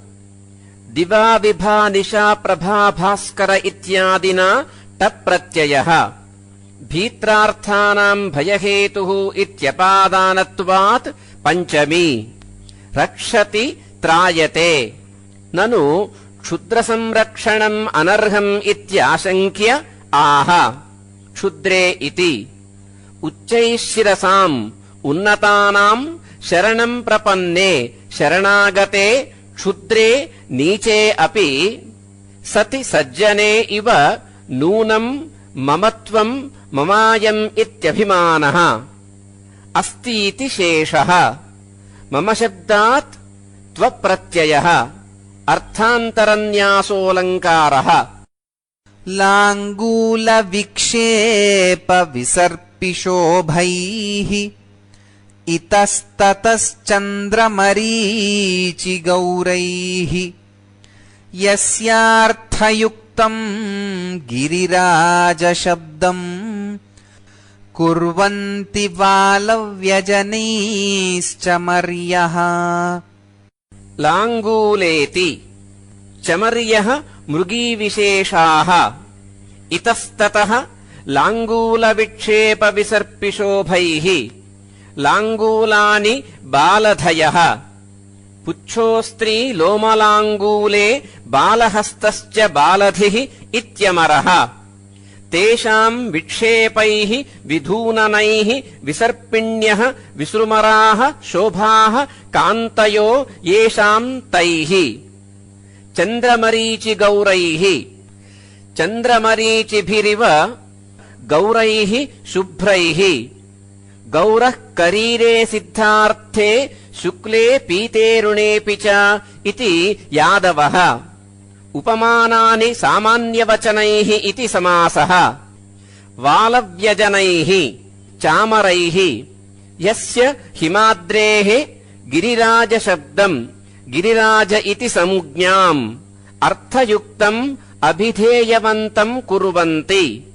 దివా విభా నిశా ప్రభా భాస్కర ఇత్యాదినా టప్ ప్రత్యయః. భీత్రార్థానాం భయహేతుః ఇత్యపాదానత్వాత్ పంచమీ. రక్షతి త్రాయతే. నను క్షుద్ర సంరక్షణం అనర్హం ఇత్యాశంక్య ఆహ క్షుద్రే ఇతి. ఉచ్చైః శిరసాం ఉన్నతానాం శరణం ప్రపన్నే శరణాగతే క్షుద్రే నీచే అపి సతి సజ్జనే ఇవ నూనం మమత్వం మమాయం ఇత్యభిమానః. అస్తితి శేషః. మమ శబ్దాత్ త్వప్రత్యయః. అర్థాంతరన్యాసోలంకారః. లాంగూల విక్షేప విసర్పిశోభైః ఇతస్తతశ్చంద్రమరీచిగౌరైః యస్యార్థయుక్తం గిరిరాజశబ్దం కుర్వంతి బాలవ్యజనైశ్చమర్యః. లాంగూలేతి చమర్యః మృగీవిశేషాః. ఇతస్తతః లాంగూలవిక్షేప విసర్పిశోభైః. లాంగూలాని బాలధయః. పుచ్చోస్త్రీ లోమలాంగూలే బాలహస్తశ్చ బాలధిః ఇత్యమరః. తేషాం విక్షేపైః విధూననైః విసర్పిణ్యః విసృమరాః శోభాః కాంతయో యేషాం తైః. చంద్రమరీచిగౌరైః. చంద్రమరీచిభిరివ గౌరైః శుభ్రైః. గౌరః కరీరే సిద్ధార్థే శుక్లే పీతేరుణేపి చ ఇతి యాదవః. ఉపమానాని సామాన్యవచనైః ఇతి సమాసః. వాలవ్యజనైః చామరైః यस्य हिमाद्रेः गिरिराजशब्दम् गिरिराज इति संज्ञाम् अर्थयुक्तम् अभिधेयवन्तम् कुर्वन्ति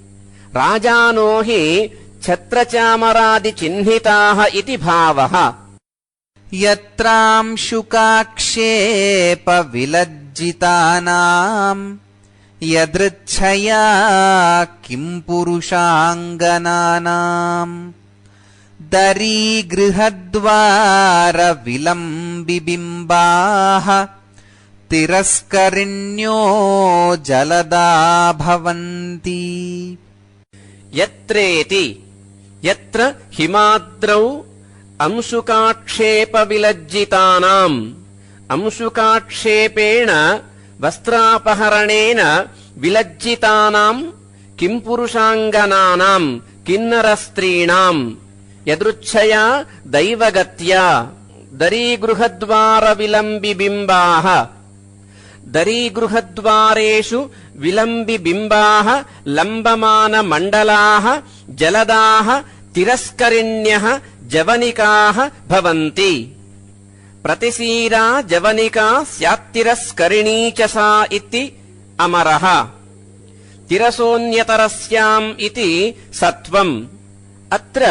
राजानो हि छत्रचामरादिचिह्निताः इति भावः। यत्रांशुकाक्षेपविलज्जितानाम् यदृच्छया किम् पुरुषाङ्गनानाम् दरीगृहद्वारविलम्बिबिम्बाः तिरस्करिण्यो जलदा भवन्ति। यत्रेति यत्र हिमाद्रौ अंशुकाक्षेपविलज्जितानाम् अंशुकाक्षेपेण वस्त्रापहरणेन विलज्जितानाम् किंपुरुषाङ्गनानाम् किन्नरस्त्रीणाम् यदृच्छया दैवगत्या दरीगृहद्वारविलम्बिबिम्बाः दरीगृहद्वारेषु विलम्बिबिम्बाः लम्बमानमण्डलाः जलदाः तिरस्करिण्यः जवनिकाः भवन्ति। प्रतिसीरा जवनिका स्यात्तिरस्करिणी च सा इति अमरः। तिरसोऽन्यतरस्याम् इति सत्वम्। अत्र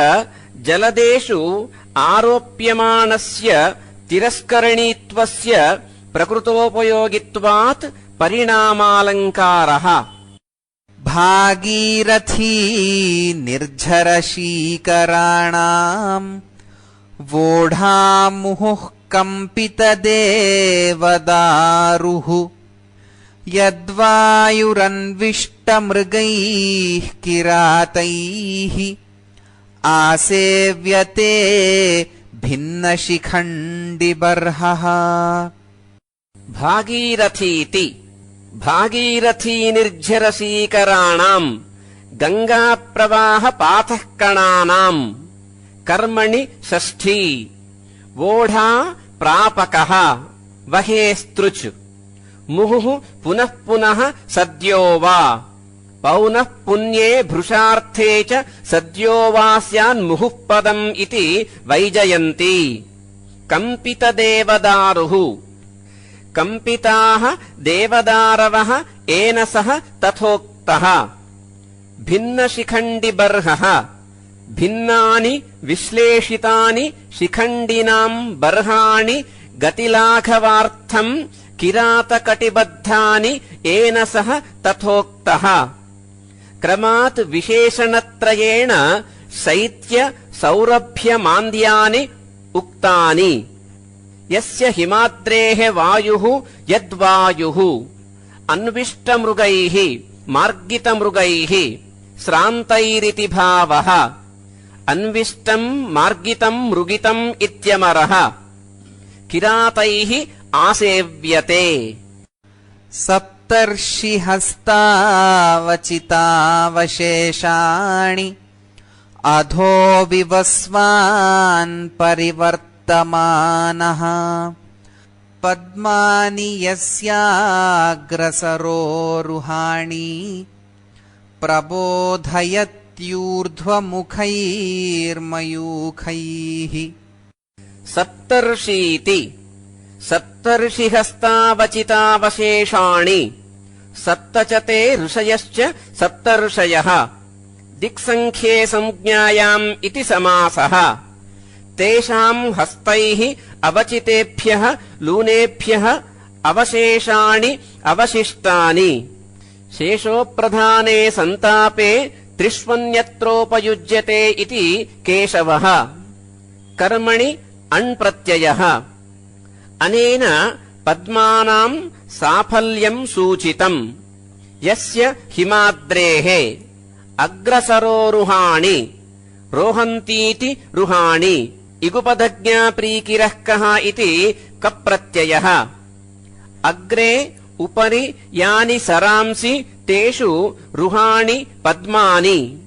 जलदेषु आरोप्यमाणस्य तिरस्करणीत्वस्य प्रकृतोपयोगित्वात् परिणामालङ्कारः। भागीरथी निर्झरशीकराणाम् वोढामुहुः कम्पितदेवदारुः यद्वायुरन्विष्टमृगैः किरातैः आसेव्यते भिन्नशिखण्डिबर्हः। भागीरथीति भागीरथी निर्झरशीकराणाम् गङ्गाप्रवाहपाथःकणानाम् कर्मणि षष्ठी। वोढा प्रापकः वहेस्तृच् मुहुः पुनः पुनः सद्यो वा पौनः पुण्ये भृशार्थे च सद्यो वा स्यान्मुहुः पदम् इति वैजयन्ती। कम्पितदेवदारुः कम्पिताः देवदारवः येन सह तथोक्तः। भिन्नशिखण्डिबर्हः भिन्नानि विश्लेषितानि शिखण्डिनाम् बर्हाणि गतिलाघवार्थम् किरातकटिबद्धानि येन सह तथोक्तः। क्रमात् विशेषणत्रयेण शैत्य सौरभ्यमान्द्यानि उक्तानि। यस्य हिमाद्रेः वायुः यद्वायुः अन्विष्टमृगैः मार्गितमृगैः श्रान्तैरिति भावः। अन्विष्टम् मार्गितम् मृगितम् इत्यमरः। किरातैः आसेव्यते। सप्तर्षिहस्तावचितावशेषाणि अधो विवस्वान् परिवर्तमानः पद्मानि यस्याग्रसरोरुहाणि प्रबोधयत्यूर्ध्वमुखैर्मयूखैः। सप्तर्षीति सप्तर्षिहस्तावचितावशेषाणि सप्त च ते ऋषयश्च सप्तर्षयः दिक्सङ्ख्ये संज्ञायाम् इति समासः। तेषाम् हस्तैः अवचितेभ्यः लूनेभ्यः अवशेषाणि अवशिष्टानि। शेषोप्रधाने सन्तापे त्रिष्वन्यत्रोपयुज्यते इति केशवः। कर्मणि अण्प्रत्ययः। अनेन पद्मानाम् साफल्यम् सूचितम्। यस्य हिमाद्रेः अग्रसरोरुहाणि रोहन्तीति रुहाणि इगुपदज्ञाप्रीकिरः कः इति कप्रत्ययः। अग्रे उपरि यानि सरांसि तेषु रुहाणि पद्मानि।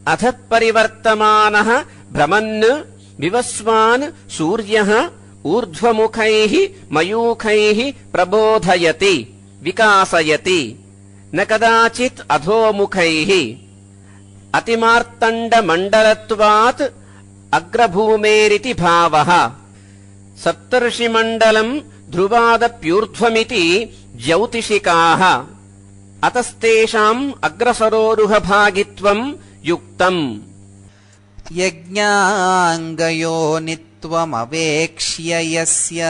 अधः परिवर्तमानः भ्रमन् विवस्वान् सूर्यः ऊर्ध्वमुखैः मयूखैः प्रबोधयति विकासयति न कदाचित् अधोमुखैः। अतिमार्तण्डमण्डलत्वात् अग्रभूमेरिति भावः। सप्तर्षिमण्डलम् ध्रुवादप्यूर्ध्वमिति ज्यौतिषिकाः। अतस्तेषाम् अग्रसरोरुहभागित्वम् युक्तम्। यज्ञाङ्गयोनित्वमवेक्ष्य यस्य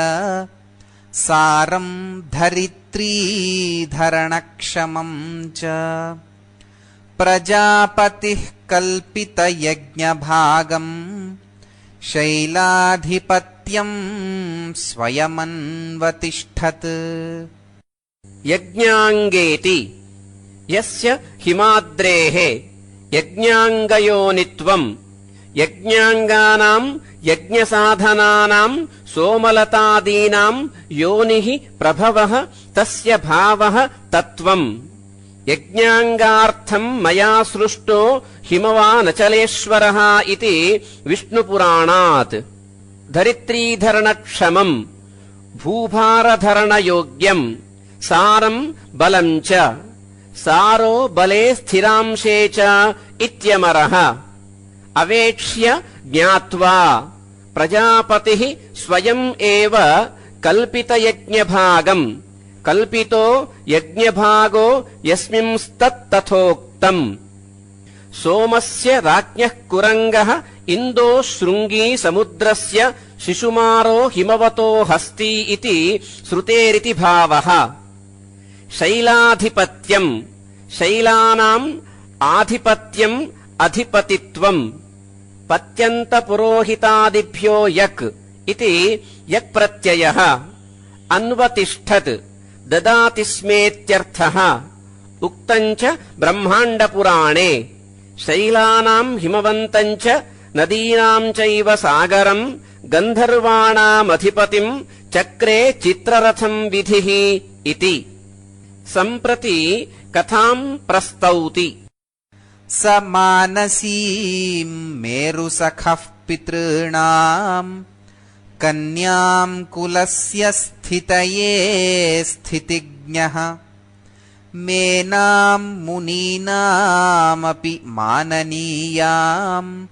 सारम् धरित्रीधरणक्षमम् च प्रजापतिः कल्पितयज्ञभागम् शैलाधिपत्यम् स्वयमन्वतिष्ठत्। यज्ञाङ्गेति यस्य हिमाद्रेः यज्ञाङ्गयोनित्वम् यज्ञाङ्गानाम् यज्ञसाधनानाम् सोमलतादीनाम् योनिः प्रभवः तस्य भावः तत्त्वम्। यज्ञाङ्गार्थम् मया सृष्टो हिमवानचलेश्वरः इति विष्णुपुराणात्। धरित्रीधरणक्षमम् भूभारधरणयोग्यम् सारम् बलम् च सारो बले स्थिरांशे च इत्यमरः। अवेक्ष्य ज्ञात्वा प्रजापतिः स्वयम् एव कल्पितयज्ञभागम् कल्पितो यज्ञभागो यस्मिंस्तत्तथोक्तम्। सोमस्य राज्ञः कुरङ्गः इन्दो शृङ्गी समुद्रस्य शिशुमारो हिमवतो हस्ती इति श्रुतेरिति भावः। शैलाधिपत्यम् शैलानाम् आधिपत्यम् अधिपतित्वम्। पत्यन्तपुरोहितादिभ्यो यक् इति यक् प्रत्ययः अन्वतिष्ठत् ददाति स्मेत्यर्थः। उक्तम् च ब्रह्माण्डपुराणे। शैलानाम् हिमवन्तम् च नदीनाम् चैव सागरम् गन्धर्वाणामधिपतिम् चक्रे चित्ररथम् विधिः इति। सम्प्रति कथाम् प्रस्तौति। स मानसीम् मेरुसखः पितॄणाम् कन्याम् कुलस्य स्थितये स्थितिज्ञः मेनाम् मुनीनामपि माननीयाम्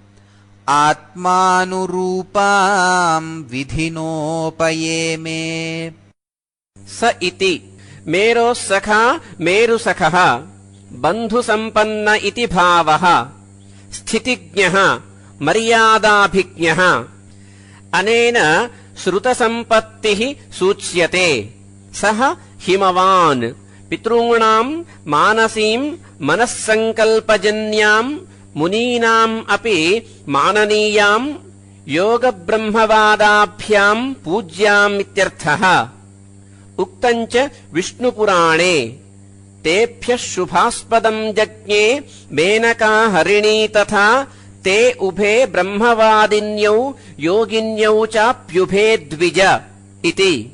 आत्मानुरूपाम् विधिनोपयेमे। स इति मेरोः सखा मेरुसखः बन्धुसम्पन्न इति भावः। स्थितिज्ञः मर्यादाभिज्ञः। अनेन श्रुतसम्पत्तिः सूच्यते। सः हिमवान् पितॄणाम् मानसीम् मनःसङ्कल्पजन्याम् मुनीनाम् अपि माननीयाम् योगब्रह्मवादाभ्याम् पूज्याम् इत्यर्थः। उक्तम् च विष्णुपुराणे। तेभ्यः शुभास्पदम् जज्ञे मेनका हरिणी तथा ते उभे ब्रह्मवादिन्यौ योगिन्यौ चाप्युभे द्विज इति।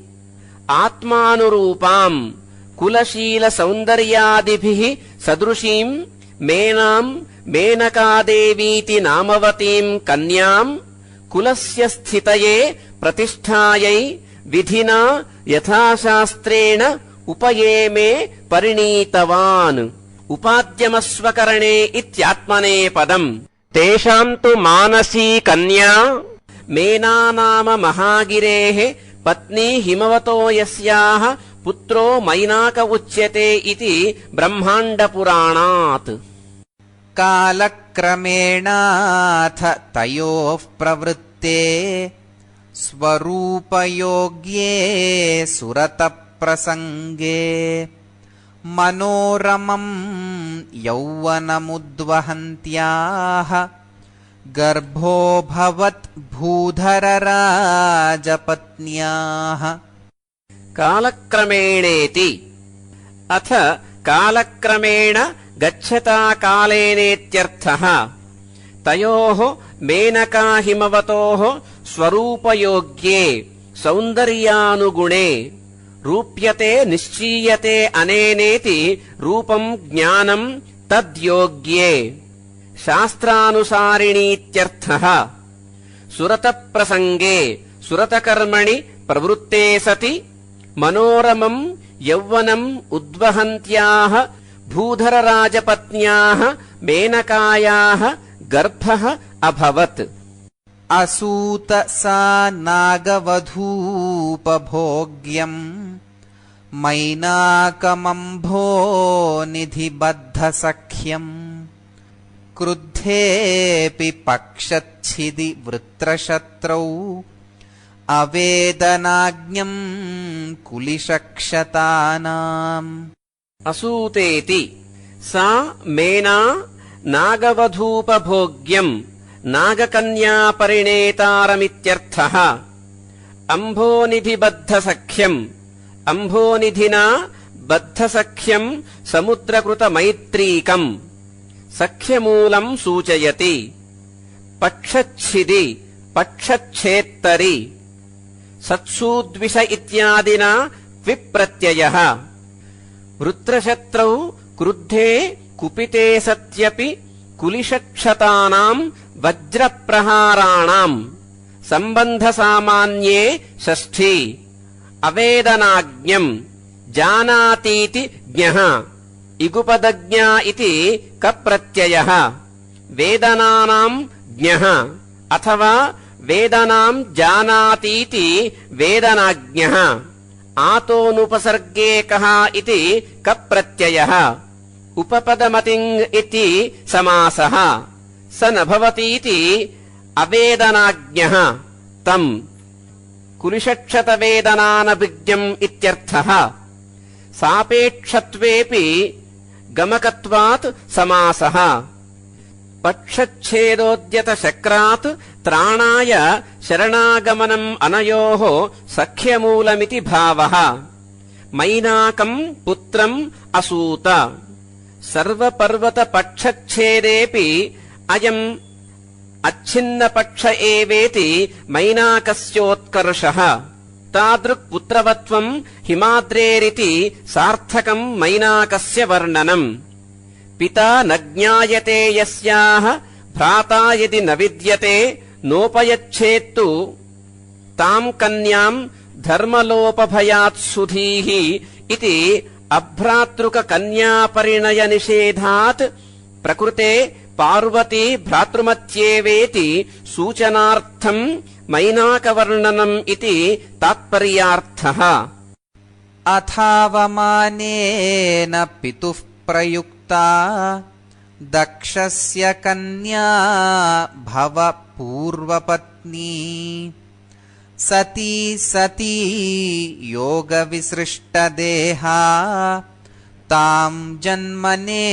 आत्मानुरूपाम् कुलशीलसौन्दर्यादिभिः सदृशीम् मेनाम् मेनकादेवीति नामवतीम् कन्याम् कुलस्य स्थितये प्रतिष्ठायै विधिना यथाशास्त्रेण उपयेमे परिणीतवान्। उपाद्यमस्वकरणे इत्यात्मनेपदम्। तेषाम् तु मानसी कन्या मेना नाम महागिरेः पत्नी हिमवतो यस्याः पुत्रो मैनाक उच्यते इति ब्रह्माण्डपुराणात्। कालक्रमेणाथ तयोः प्रवृत्ते स्वरूपयोग्ये सुरतप्रसङ्गे मनोरमम् यौवनमुद्वहन्त्याः गर्भोऽभवत् भूधरराजपत्न्याः। कालक्रमेणेति अथ कालक्रमेण गच्छता कालेनेत्यर्थः। तयोः मेनका हिमवतोः स्वरूपयोग्ये सौन्दर्यानुगुणे रूप्यते निश्चीयते अनेनेति रूपम् ज्ञानम् तद्योग्ये शास्त्रानुसारिणीत्यर्थः। सुरतप्रसङ्गे सुरतकर्मणि प्रवृत्ते सति मनोरमम् यौवनम् उद्वहन्त्याः भूधरराजपत्न्याः मेनकायाः गर्भः अभवत्। असूत सा नागवधूपभोग्यम् मैनाकमम्भो निधिबद्धसख्यम् क्रुद्धेऽपि पक्षच्छिदि वृत्रशत्रौ अवेदनाज्ञम् कुलिशक्षतानाम्। असूतेति सा मेना नागवधूपभोग्यम् नागकन्यापरिणेतारमित्यर्थः। अम्भोनिधिबद्धसख्यम् अम्भोनिधिना बद्धसख्यम् समुद्रकृतमैत्रीकम् सख्यमूलम् सूचयति। पक्षच्छिदि पक्षच्छेत्तरि सत्सूद्विष इत्यादिना विप्रत्ययः। वृत्रशत्रौ क्रुद्धे कुपिते सत्यपि कुलिशक्षतानाम् वज्रप्रहाराणाम् सम्बन्धसामान्ये षष्ठी। अवेदनाज्ञम् जानातीति ज्ञः इगुपदज्ञा इति कप्रत्ययः। वेदनानाम् ज्ञः अथवा वेदनाम् जानातीति वेदनाज्ञः। आतोनुपसर्गे कः इति कप्रत्ययः। उपपदमतिङ् इति समासः। स न भवतीति अवेदनाज्ञः तम् कुलिशक्षतवेदनानभिज्ञम् इत्यर्थः। सापेक्षत्वेऽपि गमकत्वात् समासः। पक्षच्छेदोद्यतशक्रात् त्राणाय शरणागमनम् अनयोः सख्यमूलमिति भावः। मैनाकम् पुत्रम् असूत। सर्वपर्वतपक्षच्छेदेऽपि अयम् अच्छिन्नपक्ष एवेति मैनाकस्योत्कर्षः। तादृक्पुत्रवत्वम् हिमाद्रेरिति सार्थकम् मैनाकस्य वर्णनम्। पिता न ज्ञायते यस्याः भ्राता यदि न विद्यते नोपयच्छेत्तु ताम् कन्याम् धर्मलोपभयात् सुधीः इति अभ्रातृककन्यापरिणयनिषेधात् प्रकृते पार्वती भ्रातृमत्येवेति सूचनार्थम् मैनाकवर्णनम् इति तात्पर्यार्थः। अथावमानेन पितुः प्रयुक्ता दक्षस्य कन्या भव पूर्वपत्नी सती सती योगविसृष्टदेहा ताम् जन्मने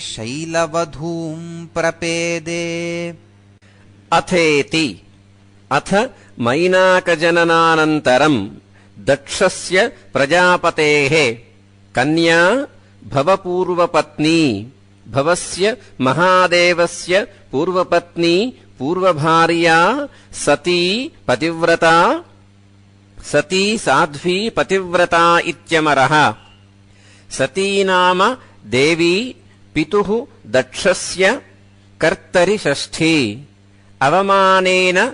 शैलवधूम् प्रपेदे। अथेति अथ मैनाकजननानन्तरम् दक्षस्य प्रजापतेः कन्या भवपूर्वपत्नी भवस्य महादेवस्य पूर्वपत्नी पूर्वभार्या सती पतिव्रता सती साध्वी पतिव्रता इत्यमरः। सती नाम देवी पितुः दक्षस्य कर्तरि षष्ठी। अवमानेन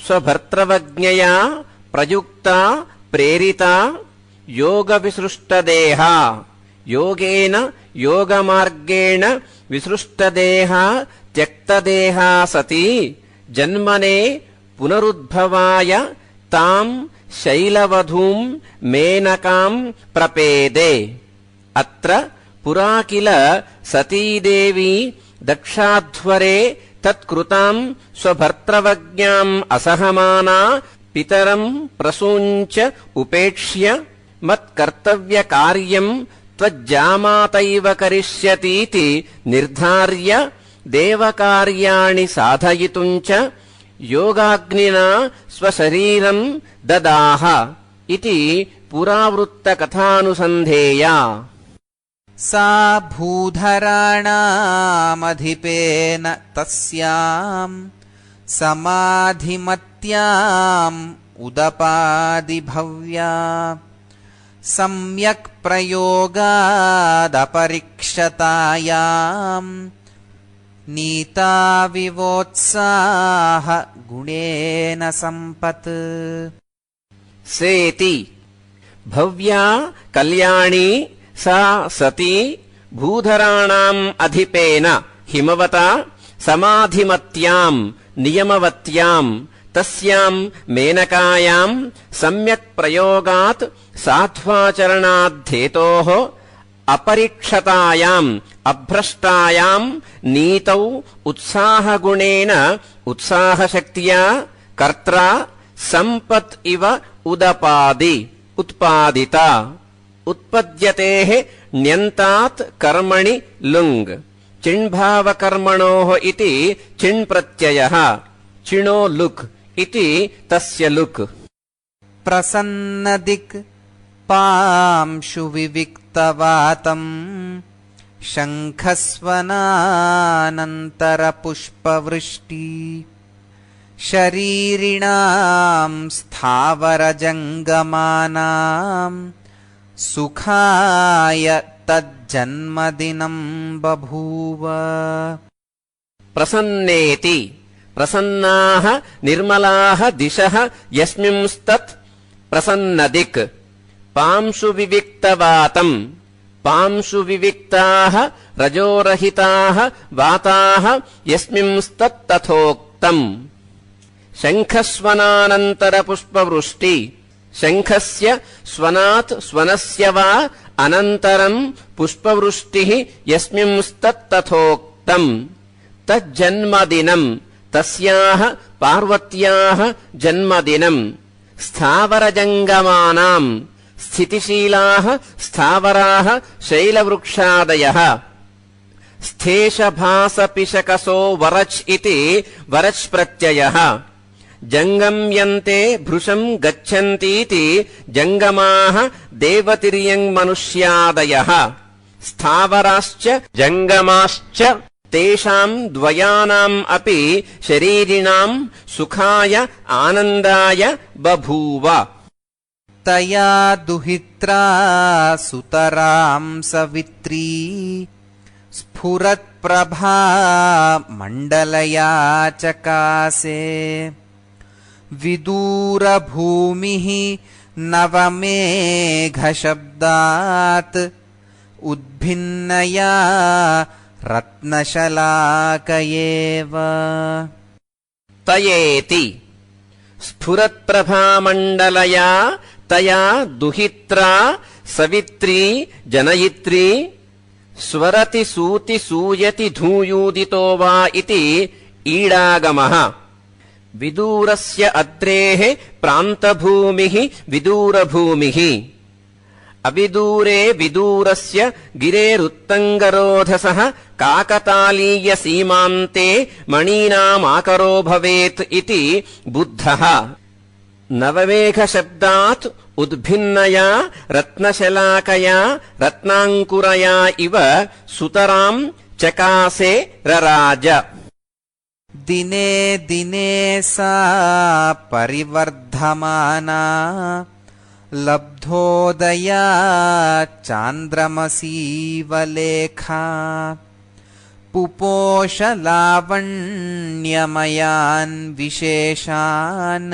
स्वभर्तृवज्ञया प्रयुक्ता प्रेरिता योगविसृष्टदेहा। योगेन योगमार्गेण विसृष्टदेहा त्यक्तदेहा सती जन्मने पुनरुद्भवाय ताम् शैलवधूम् मेनकाम् प्रपेदे। अत्र पुरा किल सतीदेवी दक्षाध्वरे तत्कृताम् स्वभर्तृवज्ञाम् असहमाना पितरम् प्रसूञ्च उपेक्ष्य मत्कर्तव्यकार्यम् त्वज्जामातैव करिष्यतीति निर्धार्य देवकार्याणि साधयितुम् च योगाग्निना स्वशरीरम् ददाह इति पुरावृत्तकथानुसन्धेया। सा भूधराणामधिपेन तस्याम् समाधिमत्याम् उदपादिभव्या सम्यक् प्रयोगादपरिक्षतायाम् नीता विवोत्साह गुणेन सम्पत्। सेति भव्या कल्याणी सा सती भूधराणाम् अधिपेन हिमवता समाधिमत्याम् नियमवत्याम् तस्याम् मेनकायाम् सम्यक् प्रयोगात् साध्वाचरणाद्धेतोः अपरिक्षतायाम् अभ्रष्टायाम् नीतौ उत्साहगुणेन उत्साहशक्त्या कर्त्रा सम्पत् इव उत्पादिता उत्पद्यतेः ण्यन्तात् कर्मणि लुङ् चिण्भावकर्मणोः इति चिण्प्रत्ययः चिणो लुक् इति तस्य लुक् प्रसन्नदिक् पांशु विविक्तवातम् शङ्खस्वनानन्तरपुष्पवृष्टि शरीरिणाम् स्थावरजङ्गमानाम् सुखाय तज्जन्मदिनम् बभूव प्रसन्नेति प्रसन्नाः निर्मलाः दिशः यस्मिंस्तत् प्रसन्नदिक् पांशु विविक्तवातम् पांशु विविक्ताः रजोरहिताः वाताः यस्मिंस्तत्तथोक्तम् शङ्खस्वनानन्तरपुष्पवृष्टि शङ्खस्य स्वनात् स्वनस्य वा अनन्तरम् पुष्पवृष्टिः यस्मिंस्तत्तथोक्तम् तज्जन्मदिनम् तस्याः पार्वत्याः जन्मदिनम् स्थावरजङ्गमानाम् स्थितिशीलाः स्थावराः शैलवृक्षादयः स्थेशभासपिशकसो वरच् इति वरच् प्रत्ययः जङ्गम्यन्ते भृशम् गच्छन्तीति जङ्गमाः देवतिर्यङ्मनुष्यादयः स्थावराश्च जङ्गमाश्च तेषाम् द्वयानाम् अपि शरीरिणाम् सुखाय आनन्दाय बभूव तया दुहित्रा सुतराम् सवित्री स्फुरत्प्रभा मण्डलया चकासे विदूरभूमिः नवमेघशब्दात् उद्भिन्नया रत्नशलाकयेव तयेति स्फुरत्प्रभामण्डलया तया दुहित्रा सवित्री जनयित्री स्वरति सूति सूयति धूयूदितो वा इति ईडागमः विदूरस्य अद्रेः प्रान्तभूमिः विदूरभूमिः अविदूरे विदूरस्य गिरेरुत्तङ्गरोधसः काकतालीयसीमान्ते मणीनामाकरो भवेत् इति बुद्धः नवमेघशब्दात् उद्भिन्नया रत्नशलाकया रत्नाङ्कुरया इव सुतराम् चकासे रराज दिने दिने सा परिवर्धमाना लब्धोदया चान्द्रमसीवलेखा पुपोषलावण्यमयान् विशेषान्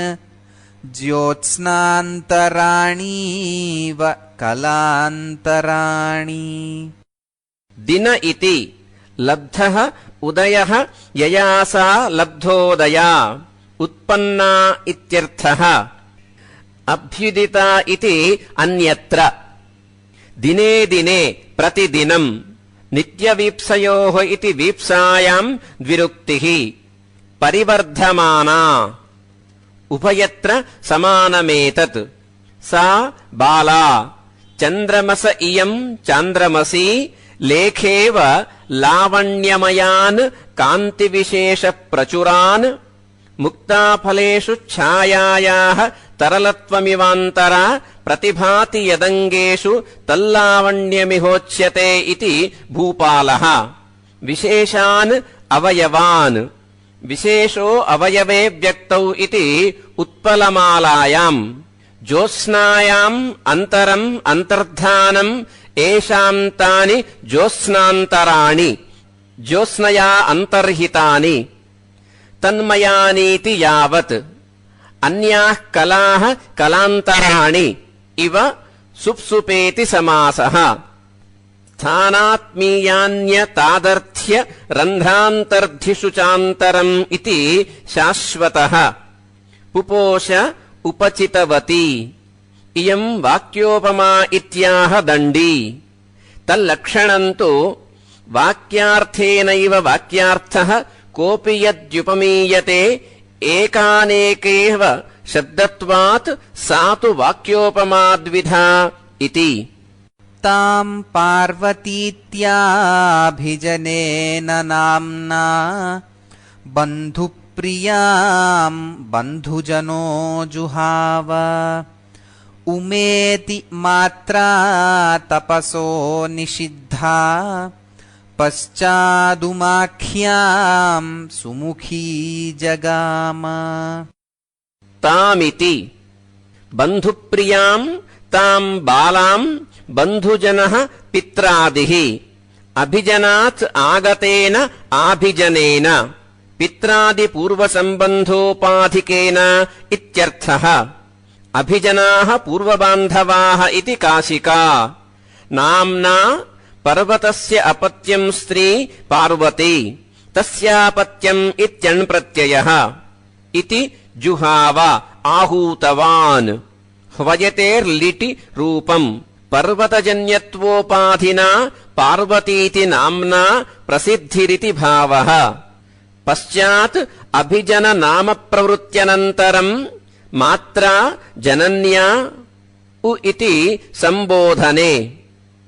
ज्योत्स्नान्तराणीव कलान्तराणि दिन इति लब्धः उदयः यया सा लब्धोदया उत्पन्ना इत्यर्थः अभ्युदिता इति अन्यत्र दिने दिने प्रतिदिनम् नित्यवीप्सयोः इति वीप्सायाम् द्विरुक्तिः परिवर्धमाना उभयत्र समानमेतत् सा बाला चन्द्रमस इयम् चान्द्रमसी लेखेव लावण्यमयान् कान्तिविशेषप्रचुरान् मुक्ताफलेषु छायायाः तरलत्वमिवान्तरा प्रतिभाति यदङ्गेषु तल्लावण्यमिहोच्यते इति भूपालः विशेषान् अवयवान् विशेषो अवयवे व्यक्तौ इति उत्पलमालायाम् ज्योत्स्नायाम् अन्तरम् अन्तर्धानम् येषाम् तानि ज्योत्स्नान्तराणि ज्योत्स्नया अन्तर्हितानि तन्मयानीति यावत् अन्याः कलाः कलान्तराणि इव सुप्सुपेति समासः स्थानात्मीयान्यतादर्थ्य रन्ध्रान्तर्धिषु चान्तरम् इति शाश्वतः पुपोष उपचितवती इयम् वाक्योपमा इत्याह दण्डी तल्लक्षणम् तु वाक्यार्थेनैव वाक्यार्थः कोऽपि यद्युपमीयते एकानेकेव शब्दत्वात् सा तु वाक्योपमा द्विधा इति ताम् पार्वतीत्याभिजनेन नाम्ना बन्धुप्रियाम् बन्धुजनो जुहाव उमेति मात्रा तपसो निषिद्धा पश्चादुमाख्याम् सुमुखी जगाम तामिति बन्धुप्रियाम् ताम् बालाम् बन्धुजनः पित्रादिः अभिजनात् आगतेन आभिजनेन पित्रादिपूर्वसम्बन्धोपाधिकेन इत्यर्थः अभिजनाः पूर्वबान्धवाः इति काशिका नाम्ना पर्वतस्य अपत्यम् स्त्री पार्वती तस्यापत्यम् इत्यण्प्रत्ययः इति जुहाव आहूतवान् ह्वयतेर्लिटि रूपम् पर्वतजन्यत्वोपाधिना पार्वतीति नाम्ना प्रसिद्धिरिति भावः पश्चात् अभिजननामप्रवृत्त्यनन्तरम् मात्रा जनन्या उ इति सम्बोधने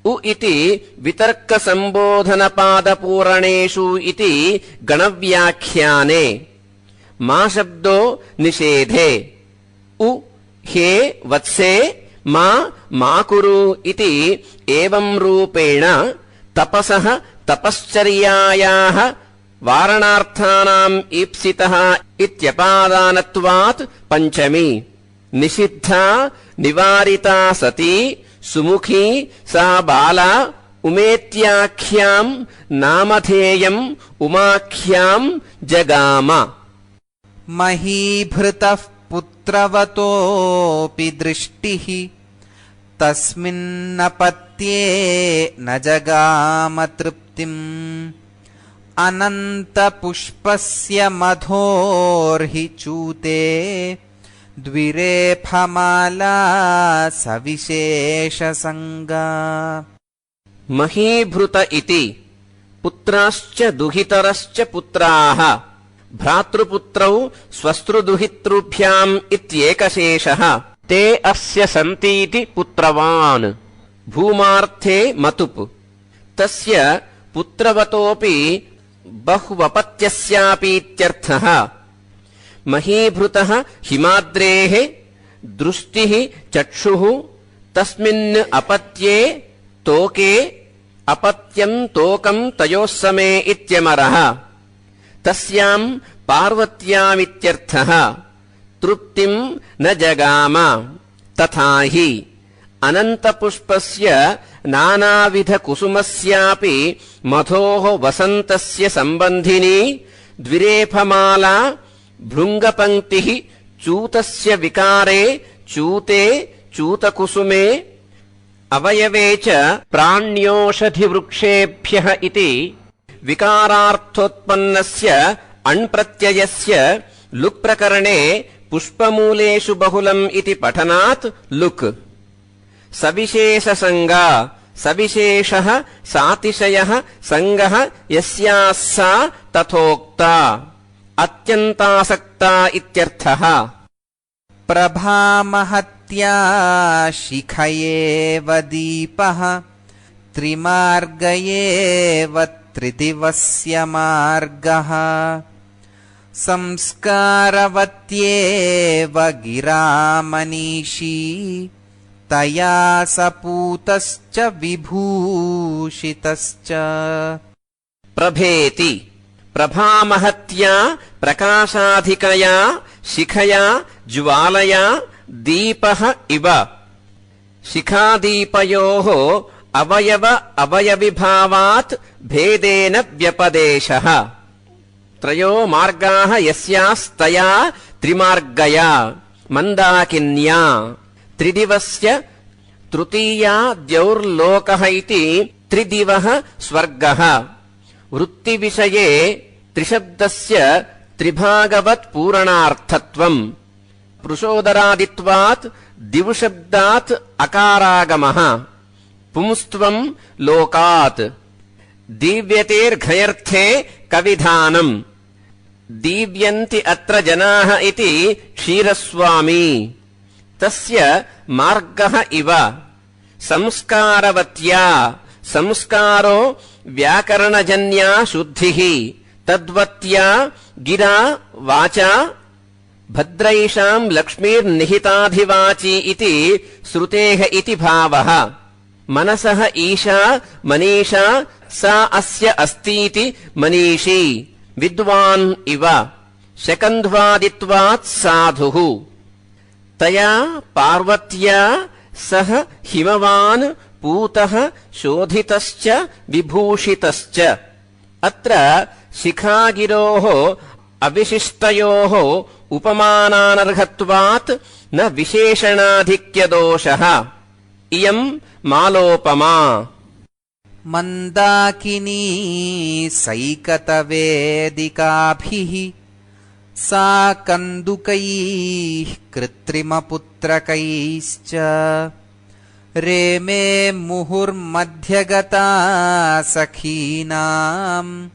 उ इति वितर्कसम्बोधनपादपूरणेषु इति गणव्याख्याने मा शब्दो निषेधे उ हे वत्से मा कुरु इति एवं रूपेण तपसः तपश्चर्यायाः वारणार्थानाम् ईप्सितः इत्यपादानत्वात् पञ्चमी निषिद्धा निवारिता सती सुमुखी सा बाला उमेत्याख्याम् नामधेयम् उमाख्याम् जगाम महीभृतः पुत्रवतोऽपि दृष्टिः तस्मिन्नपत्ये न जगाम तृप्तिम् अनन्तपुष्पस्य मधोर्हि चूते द्विरेफमाला सविशेषसङ्गा महीभृत इति पुत्राश्च दुहितरश्च पुत्राः भ्रातृपुत्रौ स्वस्तृदुहितृभ्याम् इत्येकशेषः ते अस्य सन्तीति पुत्रवान् भूमार्थे मतुप् तस्य पुत्रवतोऽपि बहुवपत्यस्यापीत्यर्थः महीभृतः हिमाद्रेः दृष्टिः चक्षुः तस्मिन् अपत्ये तोके अपत्यम् तोकम् तयोः समे इत्यमरः तस्याम् पार्वत्यामित्यर्थः तृप्तिम् न जगाम तथा हि अनन्तपुष्पस्य नानाविधकुसुमस्यापि मधोः वसन्तस्य सम्बन्धिनी द्विरेफमाला भृङ्गपङ्क्तिः चूतस्य विकारे चूते चूतकुसुमे अवयवे च प्राण्योषधिवृक्षेभ्यः इति विकारार्थोत्पन्नस्य अण्प्रत्ययस्य लुक् प्रकरणे पुष्पमूलेषु बहुलम् इति पठनात् लुक् सविशेषसङ्गा सविशेषः सातिशयः सङ्गः यस्याः सा तथोक्ता अत्यन्तासक्ता इत्यर्थः प्रभामहत्या शिखयेव दीपः त्रिमार्गयेव त्रिदिवस्य मार्गः संस्कारवत्येव गिरामनीषी तया सपूतश्च विभूषितश्च प्रभेति प्रभामहत्या प्रकाशाधिकया शिखया ज्वालया दीपः इव शिखादीपयोः अवयव अवयविभावात् भेदेन व्यपदेशः त्रयो मार्गाः यस्यास्तया त्रिमार्गया मन्दाकिन्या त्रिदिवस्य तृतीया द्यौर्लोकः इति त्रिदिवः स्वर्गः। वृत्तिविषये त्रिशब्दस्य त्रिभागवत् पूरणार्थत्वम्। पृषोदरादित्वात् दिवुशब्दात् अकारागमः। पुंस्त्वम् लोकात्। दीव्यतेर्घयर्थे कविधानम्। दीव्यन्ति अत्र जनाः इति क्षीरस्वामी। तस्य मार्गः इव। संस्कारवत्या। संस्कारो व्याकरणजन्या शुद्धिः। तद्वत्या गिरा वाचा भद्रैषाम् लक्ष्मीर्निहिताधिवाची इति श्रुतेः इति भावः। मनसः ईशा मनीषा सा अस्य अस्तीति मनीषी। विद्वान् इव। शकन्ध्वादित्वात् साधुः। तया पार्वत्या सह हिमवान् पूतः शोधितश्च विभूषितश्च। अत्र शिखागिरोः अविशिष्टयोः उपमानानर्हत्वात् न विशेषणाधिक्यदोषः। इयम् मालोपमा। मन्दाकिनी सैकतवेदिकाभिः सा कन्दुकैः कृत्रिमपुत्रकैश्च रेमे मुहुर्मध्यगता सखीनाम्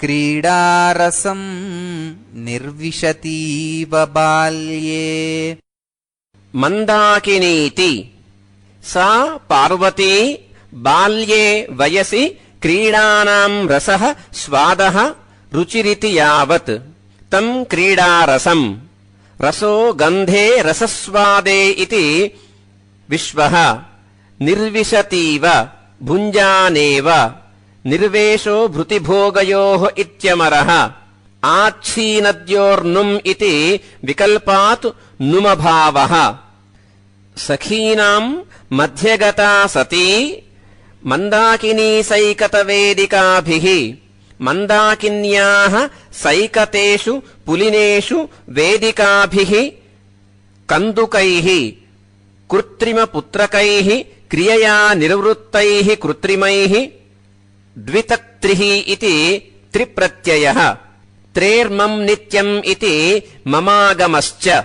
क्रीडारसम् निर्विशतीव बाल्ये। मन्दाकिनीति सा पार्वती बाल्ये वयसि क्रीडानाम् रसः स्वादः रुचिरिति यावत् तम् क्रीडारसम्। रसो गन्धे रसस्वादे इति विश्वः। निर्विशतीव भुञ्जानेव। निर्वेशो भृतिभोगयोः इत्यमरः। आच्छीनद्योर्नुम् इति विकल्पात् नुमभावः। सखीनाम् मध्यगता सती मन्दाकिनी सैकतवेदिकाभिः। मन्दाकिन्याः सैकतेषु पुलिनेषु वेदिकाभिः कन्दुकैः कृत्रिमपुत्रकैः क्रियया निर्वृत्तैः कृत्रिमैः। द्वितक्त्रिः इति त्रिप्रत्ययः। त्रेर्मम् नित्यम् इति ममागमश्च।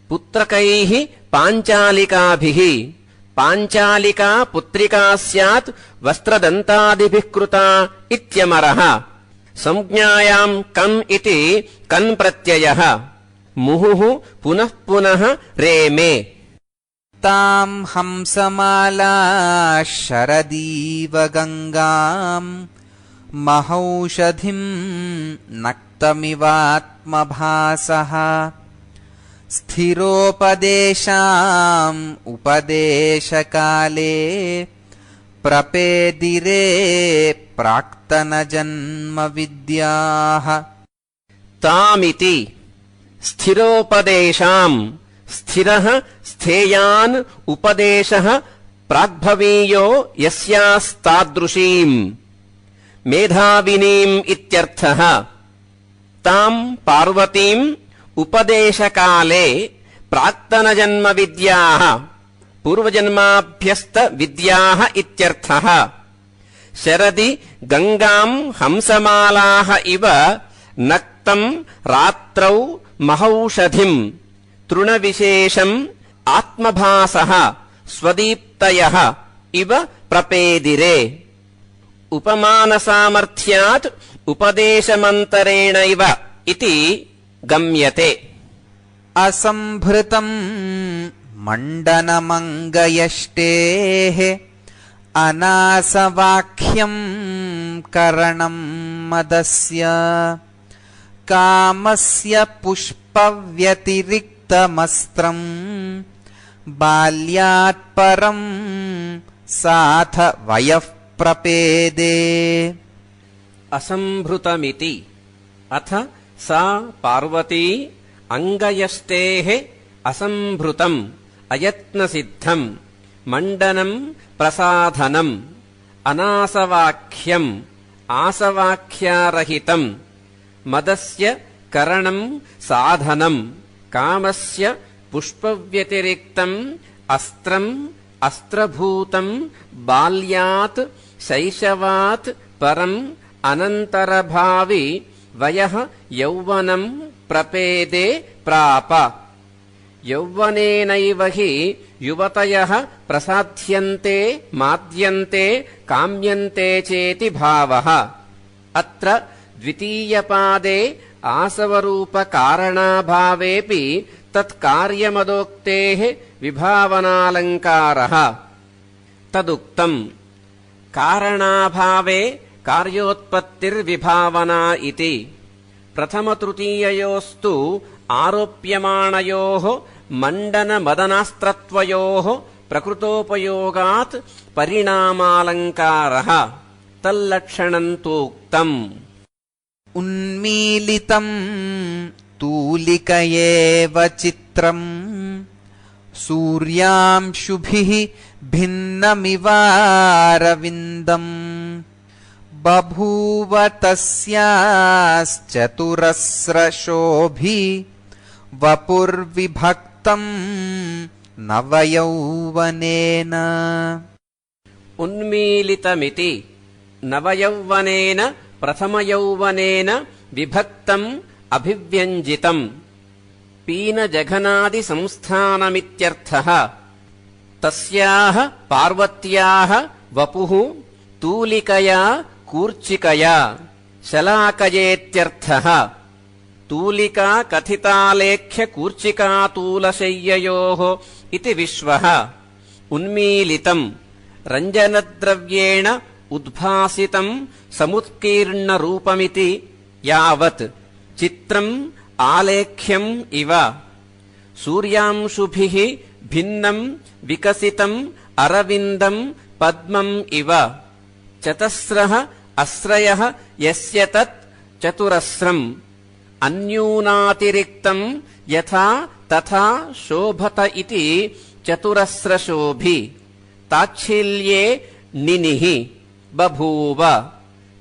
पुत्रकैः पाञ्चालिकाभिः। पाञ्चालिका पुत्रिका स्यात् वस्त्रदन्तादिभिः कृता इत्यमरः। संज्ञायाम् कम् इति कन् प्रत्ययः। मुहुः पुनः पुनः रेमे। ताम् हंसमाला शरदीव गङ्गाम् महौषधिम् नक्तमिवात्मभासः। स्थिरोपदेशाम् उपदेशकाले प्रपेदिरे प्राक्तनजन्मविद्याः। तामिति स्थिरोपदेशाम्। स्थिरः स्थेयान् उपदेशः प्राग्भवीयो यस्यास्तादृशीम् मेधाविनीम् इत्यर्थः। ताम् पार्वतीम् उपदेशकाले प्राक्तनजन्मविद्याः पूर्वजन्माभ्यस्तविद्याः इत्यर्थः। शरदि गङ्गाम् हंसमालाः इव नक्तम् रात्रौ महौषधिम् तृणविशेषम् आत्मभासः स्वदीप्तयः इव प्रपेदिरे। उपमानसामर्थ्यात् उपदेशमन्तरेणैव इति गम्यते। असम्भृतम् मण्डनमङ्गयष्टेः अनासवाक्यम् करणम् मदस्य कामस्य पुष्पव्यतिरिक्तमस्त्रम् बाल्यात्परम् साथ वयः प्रपेदे। असम्भृतमिति अथ सा पार्वती अङ्गयष्टेः असम्भृतम् अयत्नसिद्धम् मण्डनम् प्रसाधनम् अनासवाक्यम् आसवाक्यारहितम् मदस्य करणम् साधनम् कामस्य पुष्पव्यतिरिक्तम् अस्त्रम् अस्त्रभूतम् बाल्यात् శైశవాత్ పరం అనంతరభావి వయః యౌవనం ప్రపేదే ప్రాప. యౌవనేనైవ హి యువతయః ప్రసాధ్యంతే మాద్యంతే కామ్యంతే చేతి భావః. అత్ర ద్వితీయపాదే ఆసవరూపకారణాభావేపి తత్కార్యమదోక్తేః విభావనాలంకారః. తదుక్తం కారణాభావే కార్యోత్పత్తిర్విభావనా ఇతి. ప్రథమతృతీయయోస్తు ఆరోప్యమాణయోః మండనమదనాస్త్రత్వయోః ప్రకృతోపయోగాత్ పరిణామాలంకారః. తల్లక్షణం తూక్తం. ఉన్మీలితం తూలికయేవ చిత్రం సూర్యాంశుభిః భిన్నమివారవిందం బభూవ తస్యాశ్చతురస్రశోభి వపుర్విభక్తం నవయౌవనేన. ఉన్మీలితమితి నవయౌవనేన ప్రథమయౌవనేన విభక్తం అభివ్యంజితం. పీనజఘనాది సంస్థానమిత్యర్థః. తస్యాః పార్వత్యాః వపుః తూలికయా కూర్చికయా శలాకయేత్యర్థః. తూలికా కథితాలేఖ్య కూర్చికాతూలశయ్యయోః ఇతి విశ్వః. ఉన్మీలితం రంజనద్రవ్యేణ ఉద్భాసితం సముత్కీర్ణరూపమితి యావత్ చిత్రం ఆలేఖ్యం ఇవ. సూర్యాంశుభిః భిన్నం వికసితం అరవిందం పద్మం ఇవ. చతస్రః అశ్రయః యస్య తత్ చతురస్రం. అన్యూనాతిరిక్తం యథా తథా శోభత ఇతి చతురస్రశోభి. తాచ్ఛిల్యే నినిః బభూవ.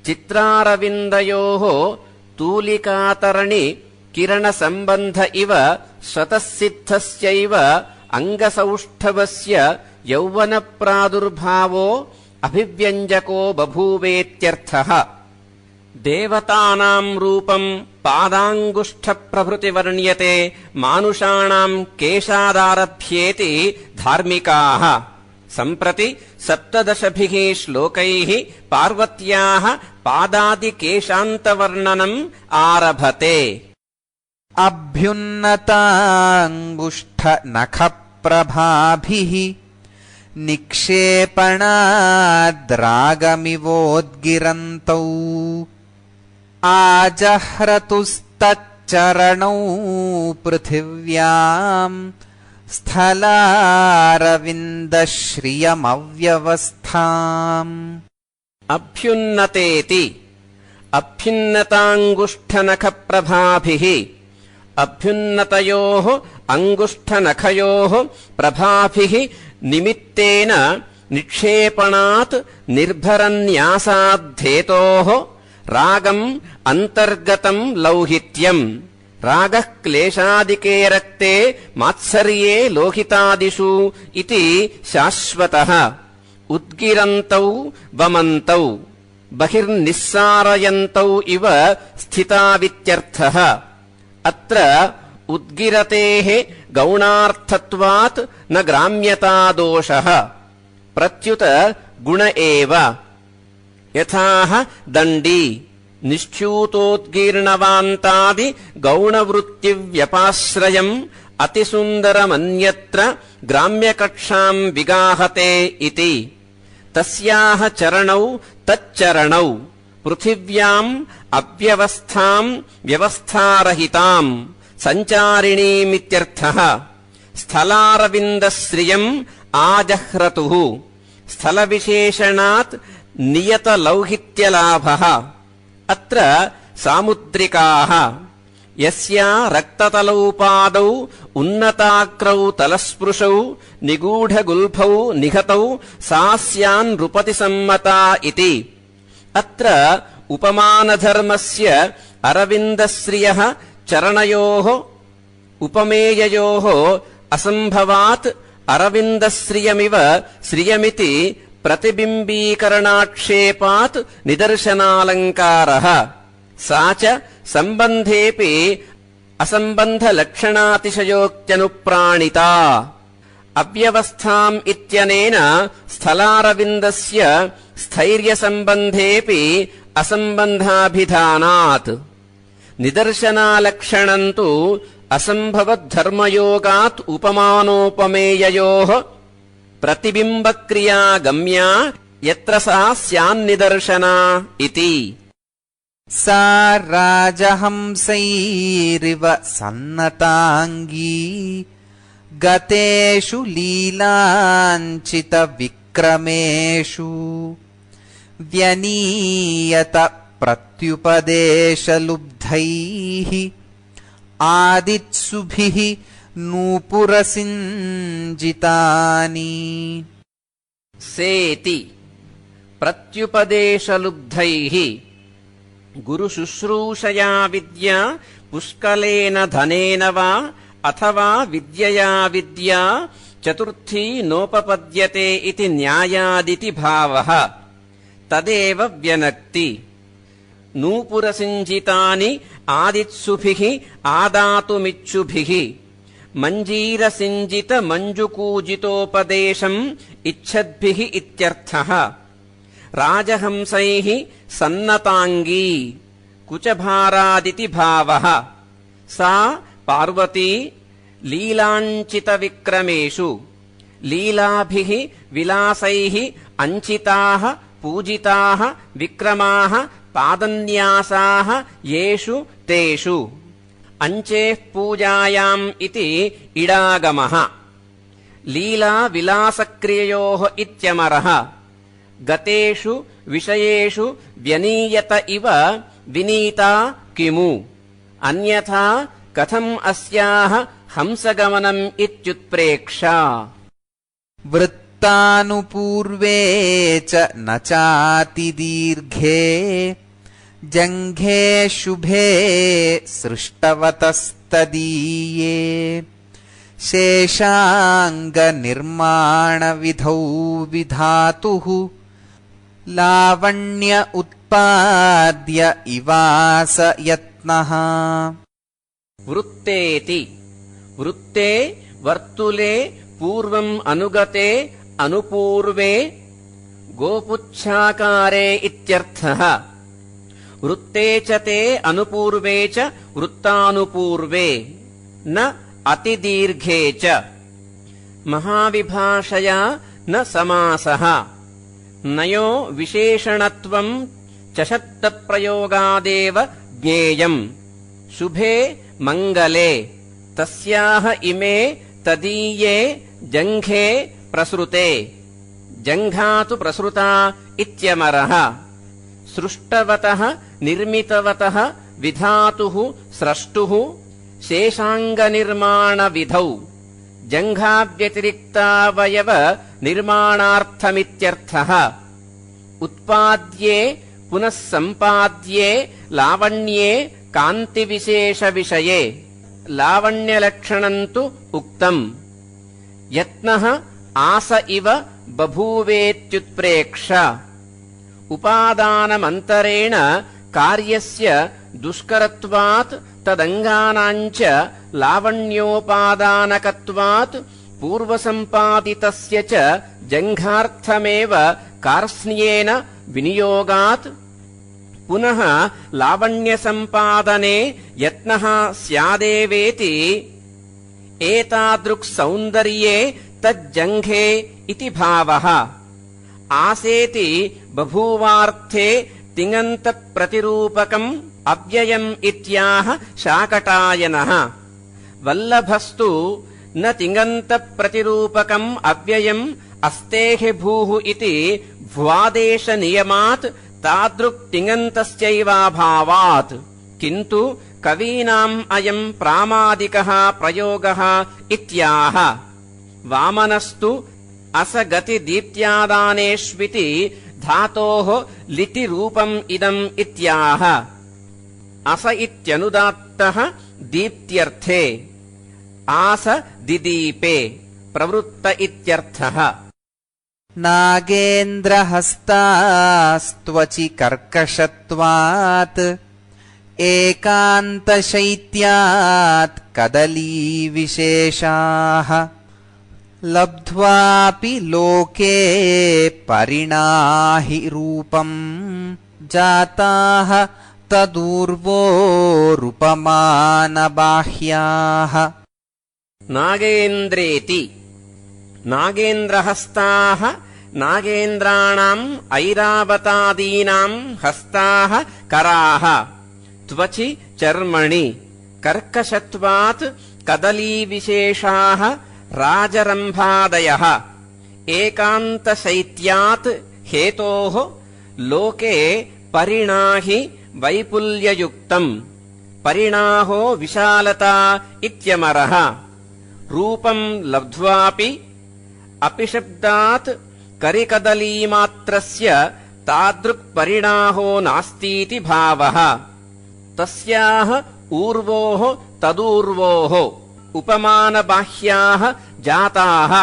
చిత్రారవిందయోః తూలికాతరణి కిరణ సంబంధ ఇవ స్వతఃసిద్ధస్యైవ అంగసౌష్ఠవస్య యౌవన ప్రాదుర్భావో అభివ్యంజకో బభూవేత్యర్థః. దేవతానాం రూపం పాదాంగుష్ఠ ప్రభృతి వర్ణ్యతే మానుషాణాం కేశాదారభ్యేతి ధార్మికాః. సంప్రతి 17 శ్లోకైః పార్వత్యాః పాదాదికేశాంతవర్ణనం ఆరభతే. అభ్యున్నతాంగుష్ఠనఖప్రభాభిః నిక్షేపణాద్రాగమివోద్గిరంతౌ ఆజహ్రతుస్తచ్చరణౌ పృథివ్యాం స్థలారవిందశ్రియమవ్యవస్థాం. అభ్యున్నతేతి అభ్యున్నతాంగుష్ఠనఖప్రభాభిః. అభ్యున్నతయోః అంగుష్ఠనఖయోః ప్రభాభిః నిమిత్తేన నిక్షేపణాత్ నిర్భరన్యాసాద్ధేతోః రాగం అంతర్గతం లౌహిత్యం. రాగః క్లేశాదికే రక్తే మాత్సర్యే లోహితాదిషు ఇతి శాశ్వతః. ఉద్గిరంతౌ వమంతౌ బహిర్నిస్సారయంతౌ ఇవ స్థితావిత్యర్థః. అత్ర ఉద్గిరతేః గౌణార్థత్వాత్ న గ్రామ్యతా దోషః. ప్రత్యుత గుణ ఏవ. యథాః దండీ నిశ్చ్యూతోద్గీర్ణవాంతాది గౌణవృత్తివ్యపాశ్రయం అతిసుందరమన్యత్ర గ్రామ్యకక్షాం విగాహతే ఇతి. తస్యాః చరణౌ తచ్చరణౌ పృథివ్యాం అవ్యవస్థాం వ్యవస్థారహితాం సంచారిణీమిత్యర్థః. స్థలారవిందశ్రియం ఆజహ్రతుః. స్థల విశేషణాత్ నియత లౌహిత్యలాభః. అత్ర సాముద్రికాః యస్యా రక్తతలౌ పాదౌ ఉన్నతాగ్రౌ తలస్పృశౌ నిగూఢగుల్ఫౌ నిహతౌ సాస్యాన్ నృపతి సమ్మతా ఇతి. అత్ర ఉపమానధర్మస్య అరవిందశ్రియః చరణయోః ఉపమేయయోః అసంభవాత్ అరవిందశ్రియమివ శ్రియమితి प्रतिबिम्बीकरणाक्षेपात् निदर्शनालङ्कारः सा च सम्बन्धेऽपि असम्बन्धलक्षणातिशयोक्त्यनुप्राणिता अव्यवस्थाम् इत्यनेन स्थलारविन्दस्य स्थैर्यसम्बन्धेऽपि असम्बन्धाभिधानात् निदर्शनालक्षणम् तु असम्भवद्धर्मयोगात् उपमानोपमेययोः प्रतिबिम्बक्रिया गम्या यत्र सा स्यान्निदर्शना इति सा राजहंसैरिव सन्नताङ्गी गतेषु लीलाञ्चितविक्रमेषु व्यनीयत प्रत्युपदेशलुब्धैः आदित्सुभिः नूपुरसिञ्जितानि सेति प्रत्युपदेशलुब्धैः गुरुशुश्रूषया विद्या पुष्कलेन धनेन वा अथवा विद्यया विद्या चतुर्थी नोपपद्यते इति न्यायादिति भावः तदेव व्यनक्ति नूपुरसिञ्जितानि आदित्सुभिः आदातुमिच्छुभिः मञ्जीरसिञ्जित मञ्जुकूजितोपदेशम् इच्छद्भिः इत्यर्थः राजहंसैः सन्नताङ्गी कुचभारादिति भावः सा पार्वती लीलाञ्चितविक्रमेषु लीलाभिः विलासैः अञ्चिताः पूजिताः विक्रमाः पादन्यासाः येषु तेषु अञ्चेः पूजायाम् इति इडागमः लीलाविलासक्रिययोः इत्यमरः गतेषु विषयेषु व्यनीयत इव विनीता किमु अन्यथा कथम् अस्याः हंसगमनम् इत्युत्प्रेक्षा वृत्तानुपूर्वे च न चातिदीर्घे जङ्घे शुभे सृष्टवतस्तदीये शेषाङ्गनिर्माणविधौ विधातुः लावण्य उत्पाद्य इवास यत्नः वृत्तेति वृत्ते वर्तुले पूर्वम् अनुगते अनुपूर्वे गोपुच्छाकारे इत्यर्थः वृत्ते च ते अनुपूर्वे च वृत्तानुपूर्वे न अतिदीर्घे च महाविभाषया न समासः नयो विशेषणत्वम् चषत्तप्रयोगादेव ज्ञेयम् शुभे मङ्गले तस्याः इमे तदीये जङ्घे प्रसृते जङ्घातु प्रसृता इत्यमरः सृष्टवतः निर्मितवतः विधातुः स्रष्टुः शेषाङ्गनिर्माणविधौ जङ्घाव्यतिरिक्तावयव निर्माणार्थमित्यर्थः उत्पाद्ये पुनः सम्पाद्ये लावण्ये कान्तिविशेषविषये लावण्यलक्षणम् तु उक्तम् यत्नः आस इव बभूवेत्युत्प्रेक्ष उपादानमन्तरेण कार्यस्य दुष्करत्वात् तदङ्गानाञ्च लावण्योपादानकत्वात् पूर्वसम्पादितस्य च जङ्घार्थमेव कार्ष्ण्येन विनियोगात् पुनः लावण्यसम्पादने यत्नः स्यादेवेति एतादृक्सौन्दर्ये तज्जङ्घे इति भावः आसेति बभूवार्थे तिङन्तप्रतिरूपकम् अव्ययम् इत्याह शाकटायनः वल्लभस्तु न तिङन्तप्रतिरूपकम् अव्ययम् अस्तेः भूः इति भ्वादेशनियमात् तादृक्तिङन्तस्यैवाभावात् किन्तु कवीनाम् अयम् प्रामादिकः प्रयोगः इत्याह वामनस्तु असगतिदीप्त्यादानेष्विति धातोः लिटिरूपम् इदम् इत्याह अस इत्यनुदात्तः दीप्त्यर्थे आस दिदीपे प्रवृत्त इत्यर्थः नागेन्द्रहस्तास्त्वचि कर्कशत्वात् एकान्तशैत्यात् कदलीविशेषाः लब्ध्वापि लोके परिणाहि रूपम् जाताः तदूर्वोरुपमानबाह्याः नागेन्द्रेति नागेन्द्रहस्ताः नागेन्द्राणाम् ऐरावतादीनाम् हस्ताः कराः त्वचि चर्मणि कर्कशत्वात् कदलीविशेषाः राजरम्भादयः एकान्तशैत्यात् हेतोः लोके परिणाहि वैपुल्ययुक्तम् परिणाहो विशालता इत्यमरः रूपम् लब्ध्वापि अपिशब्दात् करिकदलीमात्रस्य तादृक्परिणाहो नास्तीति भावः तस्याः ऊर्वोः तदूर्वोः उपमानबाह्याः जाताः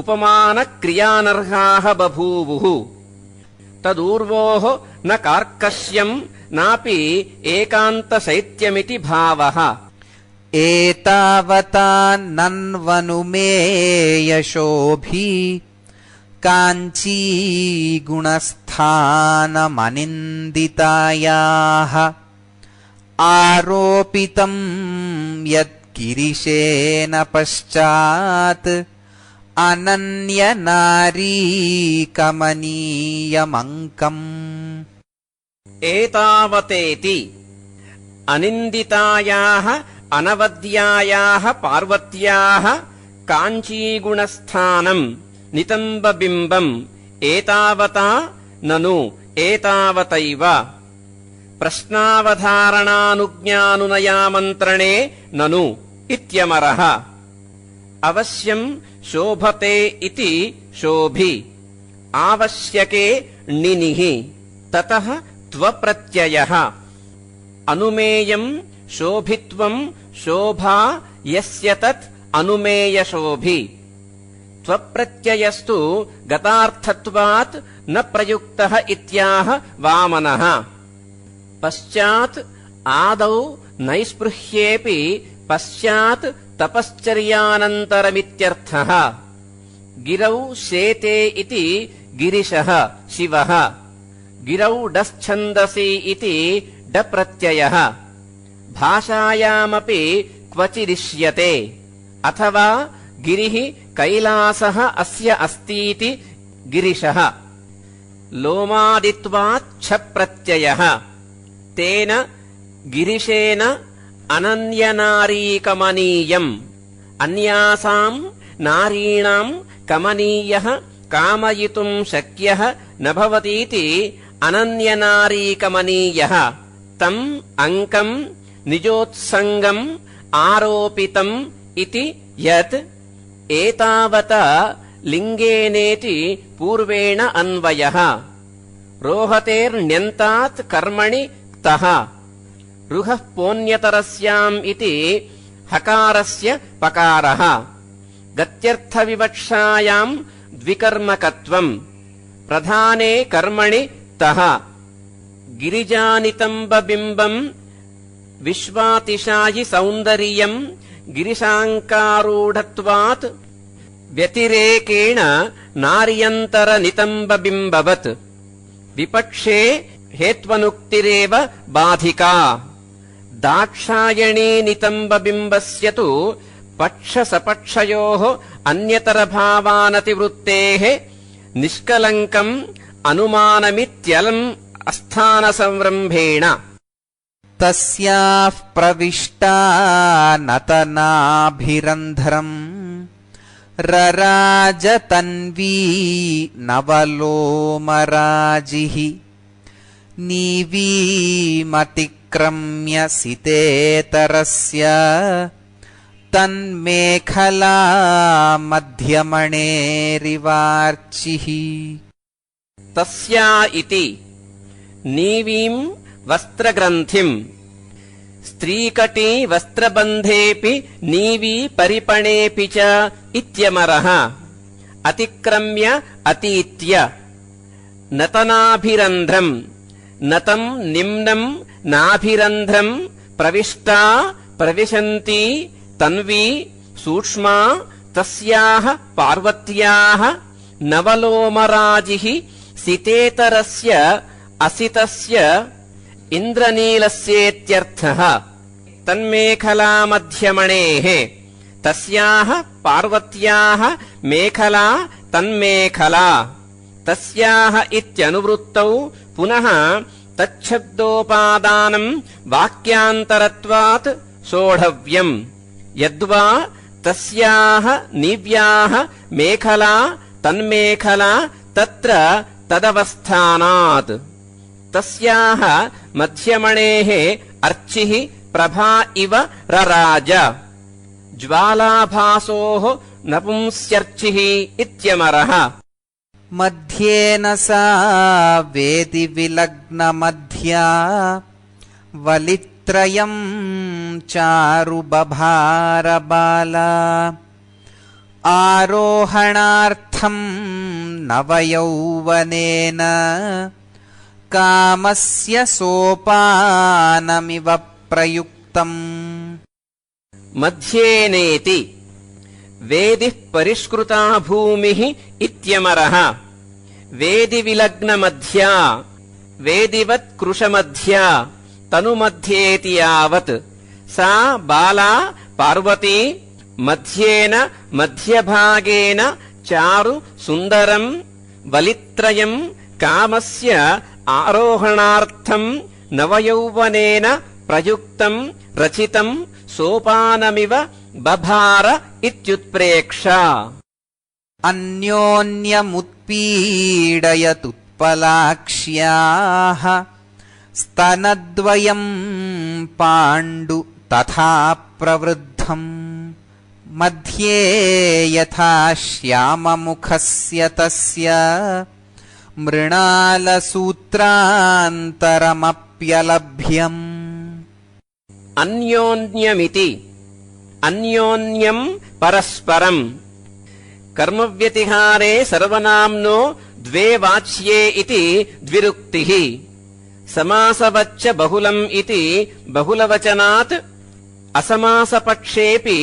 उपमानक्रियानर्हाः बभूवुः तदूर्वोः न कार्कश्यम् नापि एकान्तशैत्यमिति भावः एतावता नन्वनुमेयशोभी काञ्चीगुणस्थानमनिन्दितायाः आरोपितम् यत्गिरिशेन पश्चात् अनन्यनारीकमनीयमङ्कम् एतावतेति अनिन्दितायाः अनवद्यायाः पार्वत्याः काञ्चीगुणस्थानम् नितम्बबिम्बम् एतावता ननु एतावतैव प्रश्नावधारणानुज्ञानुनयामन्त्रणे ननु इत्यमरः अवश्यम् शोभते इति शोभि आवश्यके णिनिः ततः त्वप्रत्ययः अनुमेयम् शोभित्वम् शोभा यस्य तत् अनुमेयशोभि त्वप्रत्ययस्तु गतार्थत्वात् न प्रयुक्तः इत्याह वामनः पश्चात् आदौ नैस्पृह्येऽपि पश्चात् तपश्चर्यानन्तरमित्यर्थः गिरौ शेते इति गिरिशः शिवः गिरौ डश्छन्दसि इति डप्रत्ययः भाषायामपि क्वचिदिष्यते अथवा गिरिः कैलासः अस्य अस्तीति गिरिशः लोमादित्वाच्छप्रत्ययः तेन गिरिशेन अनन्यनारीकमनीयम् अन्यासाम् नारीणाम् कमनीयः कामयितुम् शक्यः न भवतीति अनन्यनारीकमनीयः तम् अङ्कम् निजोत्सङ्गम् आरोपितम् इति यत् एतावता लिङ्गेनेति पूर्वेण अन्वयः रोहतेर्ण्यन्तात् कर्मणि तः रुहः पोन्यतरस्याम् इति हकारस्य पकारः गत्यर्थविवक्षायाम् द्विकर्मकत्वम् प्रधाने कर्मणि तः गिरिजानितम्बबिम्बम् विश्वातिशायि सौन्दर्यम् गिरिशाङ्कारूढत्वात् व्यतिरेकेण नार्यन्तरनितम्बबिम्बवत् विपक्षे हेत्वनुक्तिरेव बाधिका दाक्षायणी नितम्बबिम्बस्य तु पक्षसपक्षयोः अन्यतरभावानतिवृत्तेः निष्कलङ्कम् अनुमानमित्यलम् अस्थानसंरम्भेण तस्याः प्रविष्टा नतनाभिरन्ध्रम् रराजतन्वी नवलोमराजिः नीवीमतिक्रम्य सितेतरस्य तन्मेखला मध्यमणेरिवार्चिः तस्या इति नीवीम् वस्त्रग्रन्थिम् स्त्रीकटी वस्त्रबन्धेऽपि नीवी परिपणेऽपि च इत्यमरः अतिक्रम्य अतीत्य नतनाभिरन्ध्रम् नतं निम्नं नाभिरन्ध्रं प्रविष्टा प्रविशन्ति तन्वी सूक्ष्मा तस्याः पार्वत्याः नवलोमराजिः सितेतरस्य असितस्य इन्द्रनीलस्येत्यर्थः तन्मेखलामध्यमणेः तस्याः पार्वत्याः मेखला तन्मेखला तस्याः इत्यनुवृत्तौ पुनः तच्छब्दोपादानं वाक्यान्तरत्वात् सोढव्यम् यद्वा तस्याः नीव्याः मेखला तन्मेखला तत्र तदवस्थानात् तस्याः मध्यमणेः अर्चिः प्रभा इव रराज ज्वालाभासोः नपुंस्यर्चिः इत्यमरः मध्येन सा वेदिविलग्नमध्या वलित्रयम् चारुबभारबाला आरोहणार्थम् नवयौवनेन कामस्य सोपानमिव प्रयुक्तम् मध्येनेति वेदिः परिष्कृता भूमिः इत्यमरः वेदिविलग्नमध्या वेदिवत्कृशमध्या तनुमध्येति यावत् सा बाला पार्वती मध्येन मध्यभागेन चारु सुन्दरम् वलित्रयम् कामस्य आरोहणार्थम् नवयौवनेन प्रयुक्तम् रचितम् सोपानमिव बभार इत्युत्प्रेक्षा अन्योन्यमुत्पीडयतुत्पलाक्ष्याः स्तनद्वयम् पाण्डु तथा प्रवृद्धम् मध्ये यथा श्याममुखस्य तस्य मृणालसूत्रान्तरमप्यलभ्यम् अन्योन्यमिति अन्योन्यम् परस्परम् कर्मव्यतिहारे सर्वनाम्नो द्वे वाच्ये इति द्विरुक्तिः समासवच्च बहुलम् इति बहुलवचनात् असमासपक्षेऽपि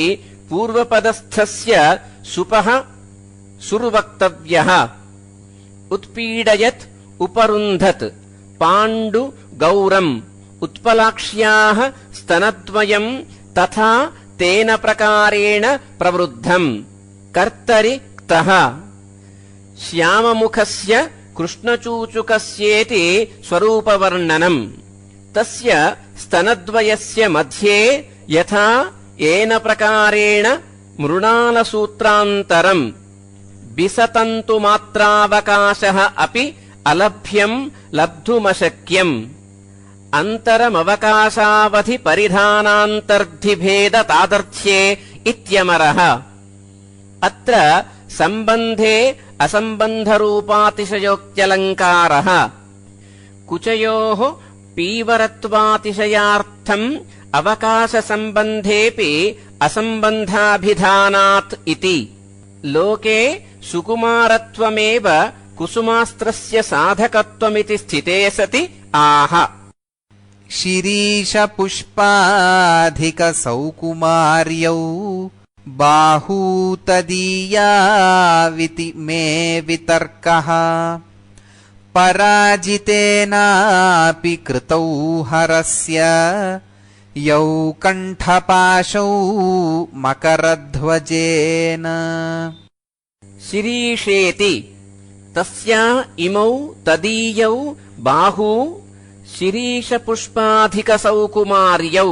पूर्वपदस्थस्य सुपः सुर्वक्तव्यः उत्पीडयत् उपरुन्धत् पाण्डु गौरम् उत्पलाक्ष्याः स्तनद्वयम् तथा तेन प्रकारेण प्रवृद्धम् कर्तरि क्तः श्याममुखस्य कृष्णचूचुकस्येति स्वरूपवर्णनम् तस्य स्तनद्वयस्य मध्ये यथा येन प्रकारेण मृणालसूत्रान्तरम् बिसतन्तुमात्रावकाशः अपि अलभ्यम् लब्धुमशक्यम् अन्तरमवकाशावधि परिधानान्तर्धिभेद तादर्थ्ये इत्यमरः अत्र सम्बन्धे असम्बन्धरूपातिशयोक्त्यलङ्कारः कुचयोः पीवरत्वातिशयार्थम् अवकाशसम्बन्धेऽपि असम्बन्धाभिधानात् इति लोके सुकुमारत्वमेव कुसुमास्त्रस्य साधकत्वमिति स्थिते सति आह शिरीषपुष्पाधिकसौकुमार्यौ बाहूतदीयाविति मे वितर्कः पराजितेनापि कृतौ हरस्य यौ कण्ठपाशौ मकरध्वजेन शिरीषेति तस्या इमौ तदीयौ बाहू शिरीषपुष्पाधिकसौकुमार्यौ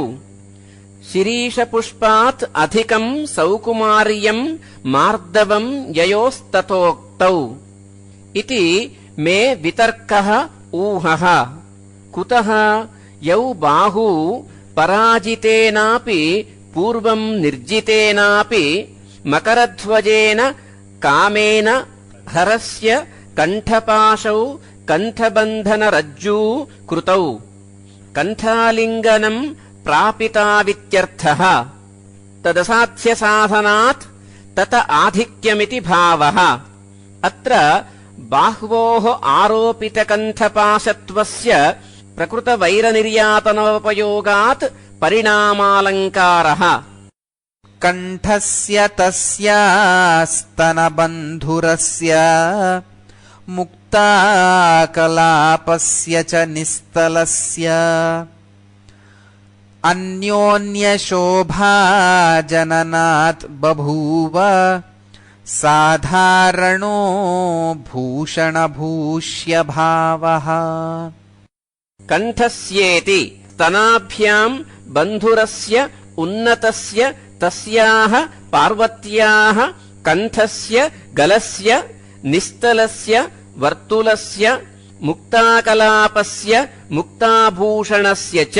शिरीषपुष्पात् अधिकम् सौकुमार्यम् मार्दवम् ययोस्ततोक्तौ इति मे वितर्कः ऊहः कुतः यौ बाहू पराजितेनापि पूर्वम् निर्जितेनापि मकरध्वजेन कामेन हरस्य कण्ठपाशौ कण्ठबन्धनरज्जू कृतौ कण्ठालिङ्गनम् प्रापितावित्यर्थः तदसाध्यसाधनात् तत आधिक्यमिति भावः అత్ర బాహ్వోః ఆరోపితకంఠపాశత్వస్య ప్రకృతవైరనిర్యాతనోపయోగాత్ పరిణామాలంకారః. కంఠస్య తస్య స్తనబంధురస్య ముక్తాకలాపస్య చ నిస్తలస్య అన్యోన్యశోభాజననాత్ బభూవ సాధారణో భూషణభూష్యభావః. కంఠస్యేతి స్తనాభ్యాం బంధురస్య ఉన్నతస్య తస్యాః పార్వత్యాః కంఠస్య గలస్య నిస్తలస్య వర్తులస్య ముక్తాకలాపస్య ముక్తాభూషణస్య చ.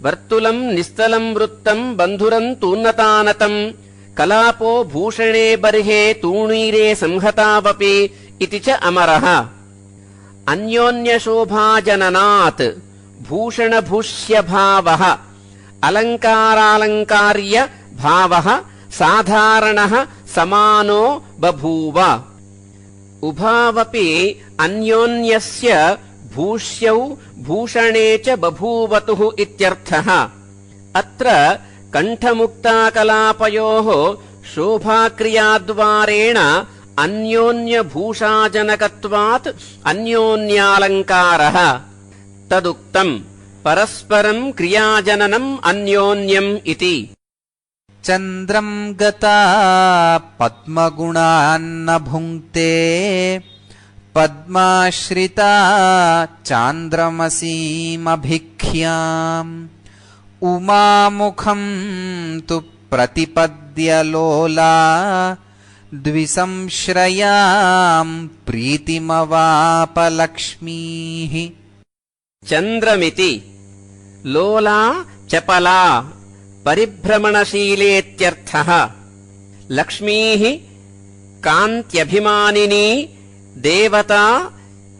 వర్తులం నిస్తలం వృత్తం బంధురం తూన్నతానతం కలాపో భూషణే బర్హే తూణీరే సంహతావపి ఇతి చ అమరః. అన్యోన్యశోభాజననాత్ భూషణభూష్యభావః అలంకారాలంకార్య భావః సాధారణః సమానో బభూవ. ఉభావపి అన్యోన్యస్య భూష్యౌ భూషణే చ బభూవతుః ఇత్యర్థః. అత్ర కంఠముక్తాకలాపయోః శోభాక్రియాద్వారేణ అన్యోన్యభూషాజనకత్వాత్ అన్యోన్యాలంకారః. తదుక్తం పరస్పరం క్రియాజననం అన్యోన్యం ఇతి. చంద్రం గతా పద్మగుణాన్న భుంక్తే పద్మాశ్రితా చాంద్రమసీమభిఖ్యాం ఉమాముఖం తు ప్రతిపద్యలోలా ద్విసంశ్రయాం ప్రీతిమవాపలక్ష్మీః. చంద్రమితి లోలా చపలా పరిభ్రమణశీలేత్యర్థః. లక్ష్మీః కాంత్యభిమానినీ దేవతా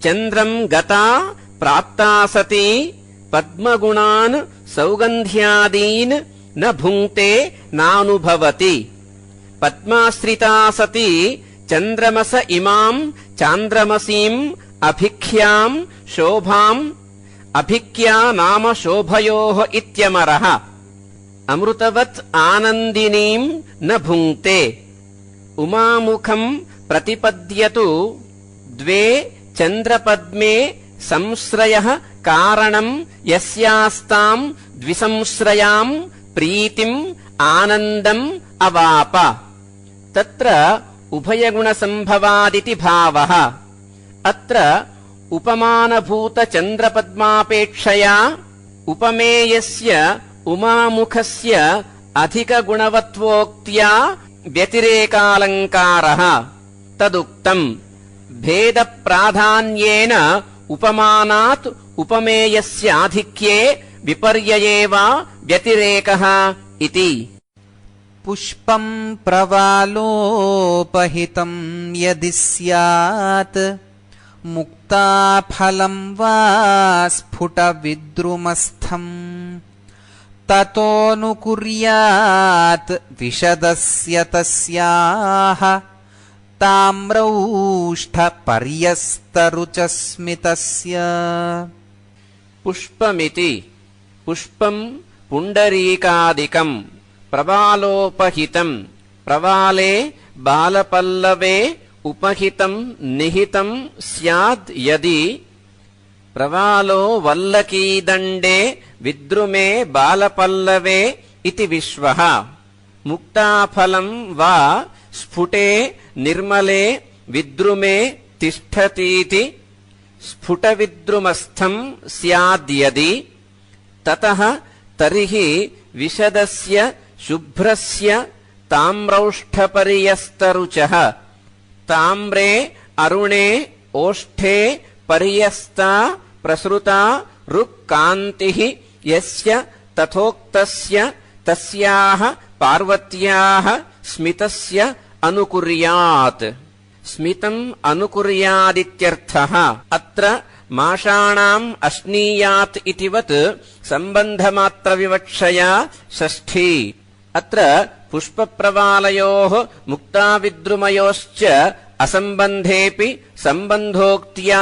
చంద్రం గతా ప్రాప్తా సతి పద్మగుణాన్ సౌగంధ్యాదీన్ న భుంక్తే నానుభవతి. పద్మాశ్రితా సతి చంద్రమస ఇమాం చాంద్రమసీం అభిఖ్యాం శోభాం అభిఖ్యా నామ శోభయోః ఇత్యమరః. అమృతవత్ ఆనందినీం న భుంక్తే. ఉమాముఖం ప్రతిపద్యతు ద్వే చంద్రపద్మే సంశ్రయః కారణం యస్యాస్తాం ద్విసంశ్రయాం ప్రీతిం ఆనందం అవాప. తత్ర ఉభయగుణసంభవాదితి భావః. అత్ర ఉపమానభూత చంద్రపద్మాపేక్షయా ఉపమేయస్య ఉమాముఖస్య అధికగుణవత్వోక్త్యా వ్యతిరేకాలంకారః. తదుక్తం భేదప్రాధాన్యేన ఉపమానాత్ ఉపమేయస్యాధిక్యే విపర్యయే వా వ్యతిరేకః ఇతి. పుష్పం ప్రవాలోపహితం యది స్యాత్ ముక్తాఫలం వా స్ఫుట విద్రుమస్థం తతోనుకుర్యాత్ విశదస్య తస్యాః తామ్రౌష్ఠ పర్యస్తరుచస్మితస్య. పుష్పమితి పుష్పం పుండరీకాదికం ప్రవాలోపహితం ప్రవాలే బాలపల్లవే ఉపహితం నిహితం స్యాద్ యది. ప్రవాలో వల్లకీదండే విద్రుమే బాలపల్లవే ఇతి విశ్వః. ముక్తాఫలం వా స్ఫుటే నిర్మలే విద్రుమే తిష్ఠతీతి స్ఫుటవిద్రుమస్థం స్యాద్యది. తతః తర్హి విశదస్య శుభ్రస్య తామ్రౌష్ఠపర్యస్తరుచః. తామ్రే అరుణే ఓష్ఠే పర్యస్తా ప్రసృతా రుక్కాంతిః యస్య తథోక్తస్య తస్యాః పార్వత్యాః స్మితస్య అనుకుర్యాత్. స్మితం అనుకుర్యాదిత్యర్థః. అత్ర మాషాణాం అశ్నీయాత్ ఇతివత్ సంబంధమాత్ర వివక్షయా షష్ఠీ. అత్ర పుష్పప్రవాలయోః ముక్తావిద్రుమయోశ్చ असम्बन्धेऽपि सम्बन्धोक्त्या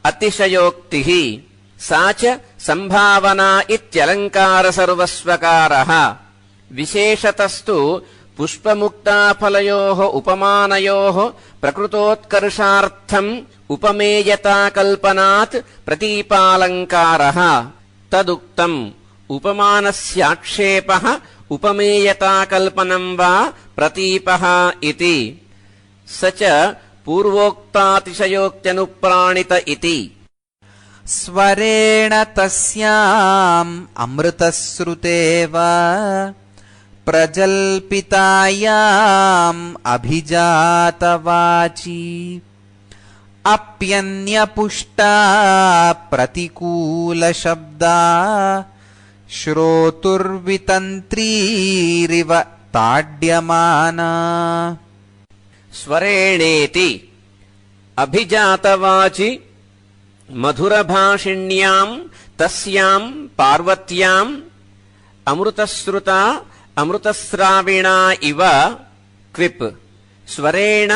अतिशयोक्तिः सा च सम्भावना इत्यलङ्कारसर्वस्वकारः विशेषतस्तु पुष्पमुक्ताफलयोः उपमानयोः प्रकृतोत्कर्षार्थम् उपमेयताकल्पनात् प्रतीपालङ्कारः तदुक्तम् उपमानस्याक्षेपः उपमेयताकल्पनं वा प्रतीपः इति स च पूर्वोक्तातिशयोक्त्यनुप्राणित इति स्वरेण तस्याम् अमृतश्रुतेव प्रजल्पितायाम् अभिजातवाची अप्यन्यपुष्टा प्रतिकूलशब्दा श्रोतुर्वितन्त्रीरिव ताड्यमाना स्वरेणेति अभिजातवाचि मधुरभाषिण्याम् तस्याम् पार्वत्याम् अमृतश्रुता अमृतस्राविणा इव क्विप् स्वरेण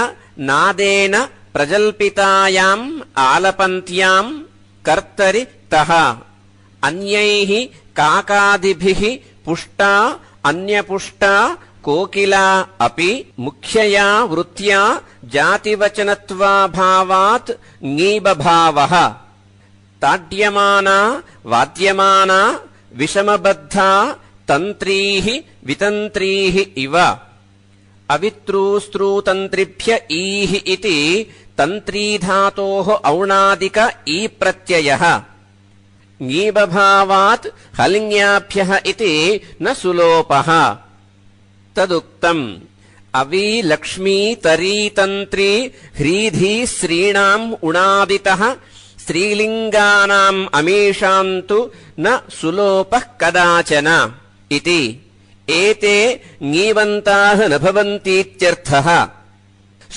नादेन प्रजल्पितायाम् आलपन्त्याम् कर्तरि तः अन्यैः काकादिभिः पुष्टा अन्यपुष्टा कोकिला अपि मुख्यया वृत्त्या जातिवचनत्वाभावात् ङीबभावः ताड्यमाना वाद्यमाना विषमबद्धा तन्त्रीः वितन्त्रीः इव अवित्रूस्त्रूतन्त्रिभ्य ईः इति तन्त्रीधातोः औणादिक ई प्रत्ययः ङीबभावात् हलिङ्याभ्यः इति न सुलोपः तदुक्तम् अवी लक्ष्मी तरी तन्त्री ह्रीधी स्त्रीणाम् उणादितः स्त्रीलिङ्गानाम् अमीषान्तु न सुलोपः कदाचन इति एते ङीवन्ताः न भवन्तीत्यर्थः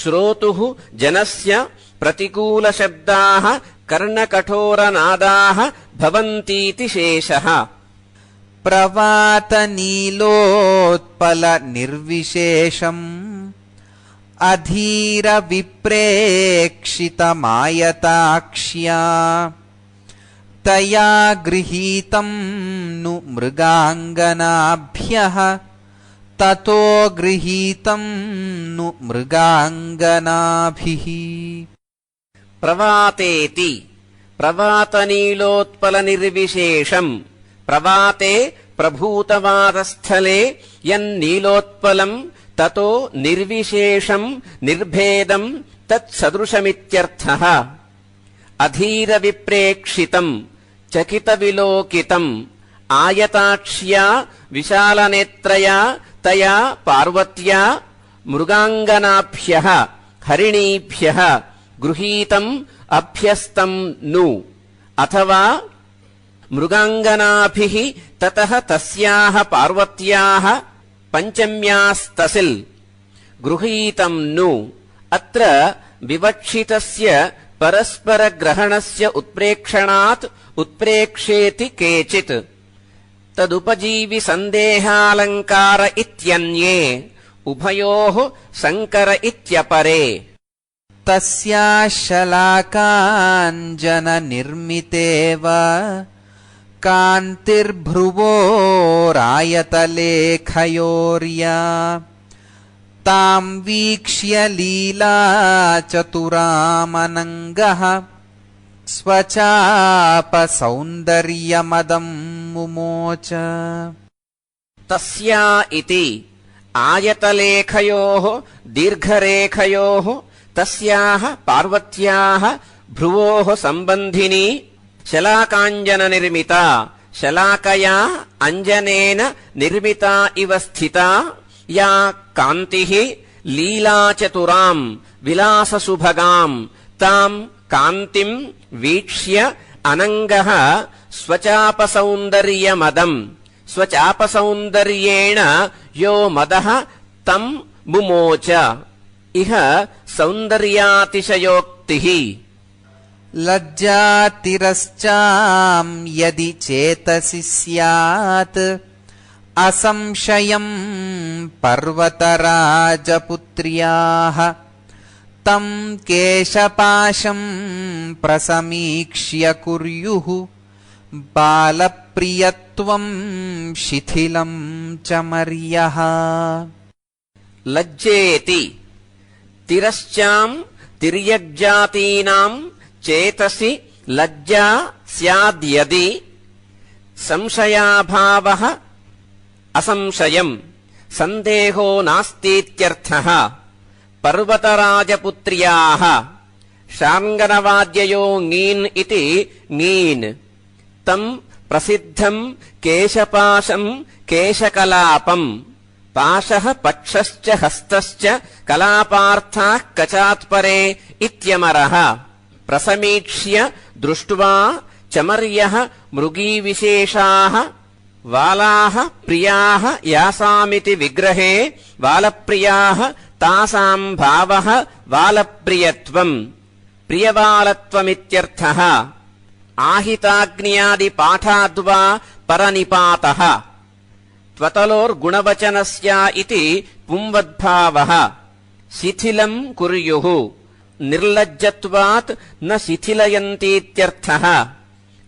श्रोतुः जनस्य प्रतिकूलशब्दाः कर्णकठोरनादाः भवन्तीति शेषः प्रवातनीलोत्पलनिर्विशेषम् अधीरविप्रेक्षितमायताक्ष्या तया गृहीतम् नु मृगाङ्गनाभ्यः ततो गृहीतम् नु मृगाङ्गनाभिः प्रवातेति प्रवातनीलोत्पलनिर्विशेषम् प्रवाते प्रभूतवादस्थले यन्नीलोत्पलम् ततो निर्विशेषम् निर्भेदम् तत्सदृशमित्यर्थः अधीरविप्रेक्षितम् चकितविलोकितम् आयताक्ष्या विशालनेत्रया तया पार्वत्या मृगाङ्गनाभ्यः हरिणीभ्यः गृहीतम् अभ्यस्तम् नु अथवा मृगाङ्गनाभिः ततः तस्याः पार्वत्याः पञ्चम्यास्तसिल् गृहीतम् नु अत्र विवक्षितस्य परस्परग्रहणस्य उत्प्रेक्षणात् उत्प्रेक्षेति केचित् तदुपजीवि सन्देहालङ्कार इत्यन्ये उभयोः सङ्कर इत्यपरे तस्याः शलाकाञ्जननिर्मितेव कान्तिर्भ्रुवोरायतलेखयोर्या ताम् वीक्ष्य लीलाचतुरामनङ्गः स्वचापसौन्दर्यमदम् मुमोच तस्या इति आयतलेखयोः दीर्घरेखयोः तस्याः पार्वत्याः भ्रुवोः सम्बन्धिनी शलाकाञ्जननिर्मिता शलाकया अञ्जनेन निर्मिता इव स्थिता या कान्तिः लीलाचतुराम् विलाससुभगाम् ताम् कान्तिम् वीक्ष्य अनङ्गः स्वचापसौन्दर्यमदम् स्वचापसौन्दर्येण यो मदः तम् मुमोच इह सौन्दर्यातिशयोक्तिः लज्जातिरश्चाम् यदि चेतसि स्यात् असंशयम् पर्वतराजपुत्र्याः तं केशपाशं प्रसमीक्ष्य कुर्युः बालप्रियत्वं शिथिलं च मर्यः। लज्जेति तिरश्चां तिर्यग्जातीनां चेतसि लज्जा स्याद्यदि संशयाभावः असंशयम् सन्देहो नास्तीत्यर्थः। पर्वतराजपुत्र्याः शार्ङ्गनवाद्ययो ङीन् इति ङीन् तं प्रसिद्धम् केशपाशम् केशकलापम् पाशः पक्षश्च हस्तश्च कलापार्थाः कचात्परे इत्यमरः। प्रसमीक्ष्य दृष्ट्वा चमर्यः मृगीविशेषाः वालाः प्रियाः यासामिति विग्रहे वालप्रियाः तासां भावः वालप्रियत्वम् प्रियवालत्वमित्यर्थः। आहिताग्न्यादिपाठाद्वा परनिपातः त्वतलोर्गुणवचनस्य इति पुंवद्भावः। शिथिलम् कुर्युः निर्लज्जत्वात् न शिथिलयन्तीत्यर्थः।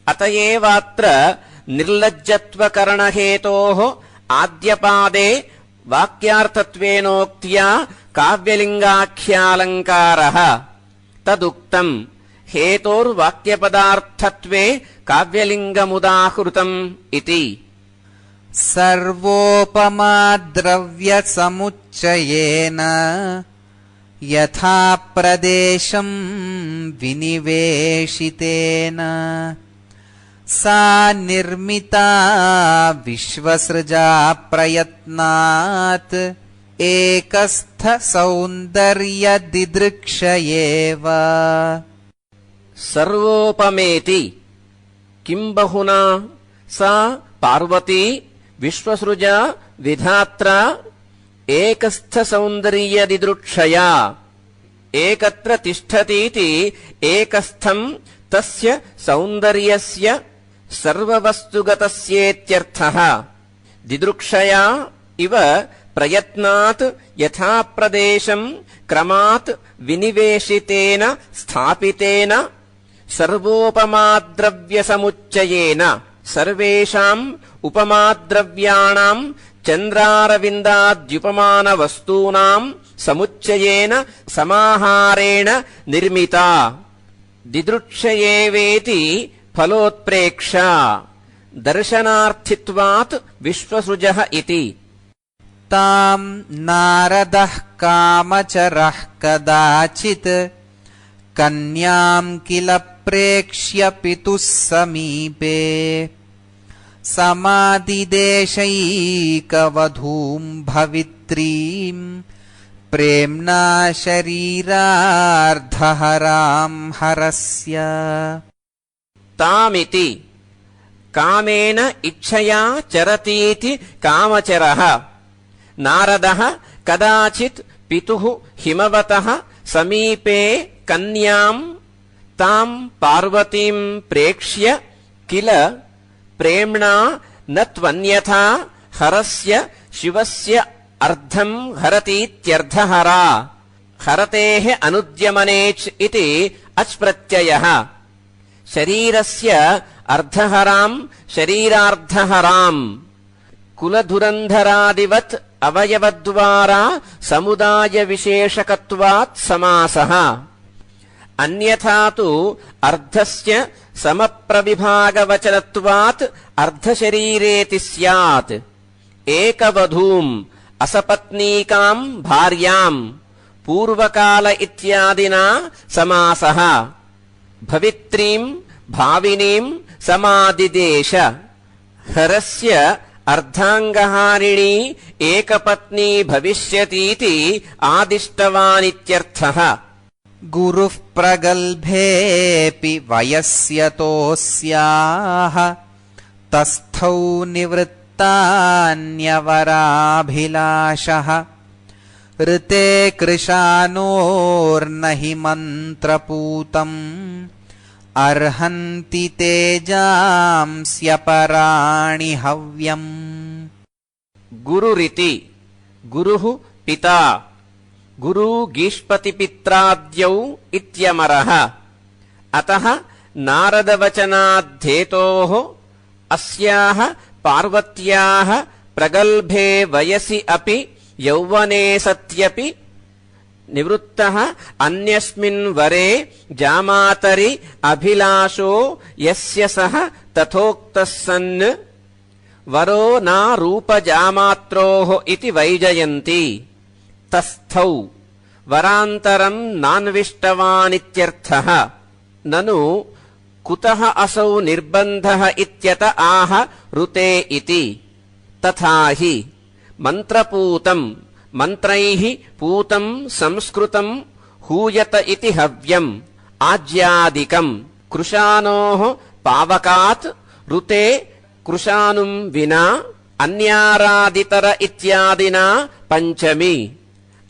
अत एवात्र निर्लज्जत्वकरणहेतोः आद्यपादे वाक्यार्थत्वेनोक्त्या काव्यलिङ्गाख्यालङ्कारः। तदुक्तम् हेतोर्वाक्यपदार्थत्वे काव्यलिङ्गमुदाहृतम् इति। सर्वोपमाद्रव्यसमुच्चयेन यथा प्रदेशं विनिवेशितेन सा निर्मिता विश्वसृजा प्रयत्नात् एकस्थसौन्दर्यदिदृक्षयेव। सर्वोपमेति किं बहुना सा पार्वती विश्वसृजा विधात्रा एकस्थसौन्दर्यदिदृक्षया। एकत्र तिष्ठतीति एकस्थम् तस्य सौन्दर्यस्य सर्ववस्तुगतस्येत्यर्थः। दिदृक्षया इव प्रयत्नात् यथा प्रदेशम् क्रमात् विनिवेशितेन स्थापितेन सर्वोपमाद्रव्यसमुच्चयेन सर्वेषाम् उपमाद्रव्याणाम् चन्द्रारविन्दाद्युपमानवस्तूनाम् समुच्चयेन समाहारेण निर्मिता। दिदृक्षयेवेति फलोत्प्रेक्षा दर्शनार्थित्वात् विश्वसृजः इति। तां नारदः कामचरः कदाचित् कन्यां किल प्रेक्ष्य पितुः समीपे समादिदेशैकवधूं भवित्रीं प्रेम्णा शरीरार्धहरां हरस्य। तामिति कामेन इच्छया चरतीति कामचरः। नारदः कदाचित् पितुः हिमवतः समीपे कन्यां तां पार्वतीं प्रेक्ष्य किल प्रेम्णा न त्वन्यथा हरस्य शिवस्य अर्धं हरतीत्यर्धहरा। हरतेः अनुद्यमनेच् इति अच् प्रत्ययः। शरीरस्य अर्धहरां शरीरार्धहराम् कुलधुरन्धरादिवत् अवयवद्वारा समुदायविशेषकत्वात् समासः। अन्यथा तु अर्धस्य समप्रविभागवचनत्वात् अर्धशरीरेति स्यात्। एकवधूम् असपत्नीकाम् भार्याम् पूर्वकाल इत्यादिना समासः। भवित्रीम् भाविनीम् समादिदेश। हरस्य अर्धाङ्गहारिणी एकपत्नी भविष्यतीति आदिष्टवानित्यर्थः। गुरुः प्रगल्भेऽपि वयस्यतोऽस्याः तस्थौ निवृत्तान्यवराभिलाषः। ऋते कृशानोर्न हि मन्त्रपूतम् अर्हन्ति तेजांस्यपराणि हव्यम्। गुरुरिति गुरुः पिता गुरुगीष्पतिपित्राद्यौ इत्यमरः। अतः नारदवचनाद्धेतोः अस्याः पार्वत्याः प्रगल्भे वयसि अपि यौवने सत्यपि निवृत्तः अन्यस्मिन् वरे जामातरि अभिलाषो यस्य सः तथोक्तः सन् वरो न रूपजामात्रोः इति वैजयन्ती। तस्थौ वरान्तरं नान्विष्टवानित्यर्थः। ननु कुतः असौ निर्बन्धः इत्यत आह ऋते इति। तथा हि मन्त्रपूतं मन्त्रैः पूतं संस्कृतं हूयत इति हव्यम् आज्यादिकम् कृशानोः पावकात् ऋते कृशानुं विना अन्यारादितर इत्यादिना पञ्चमी।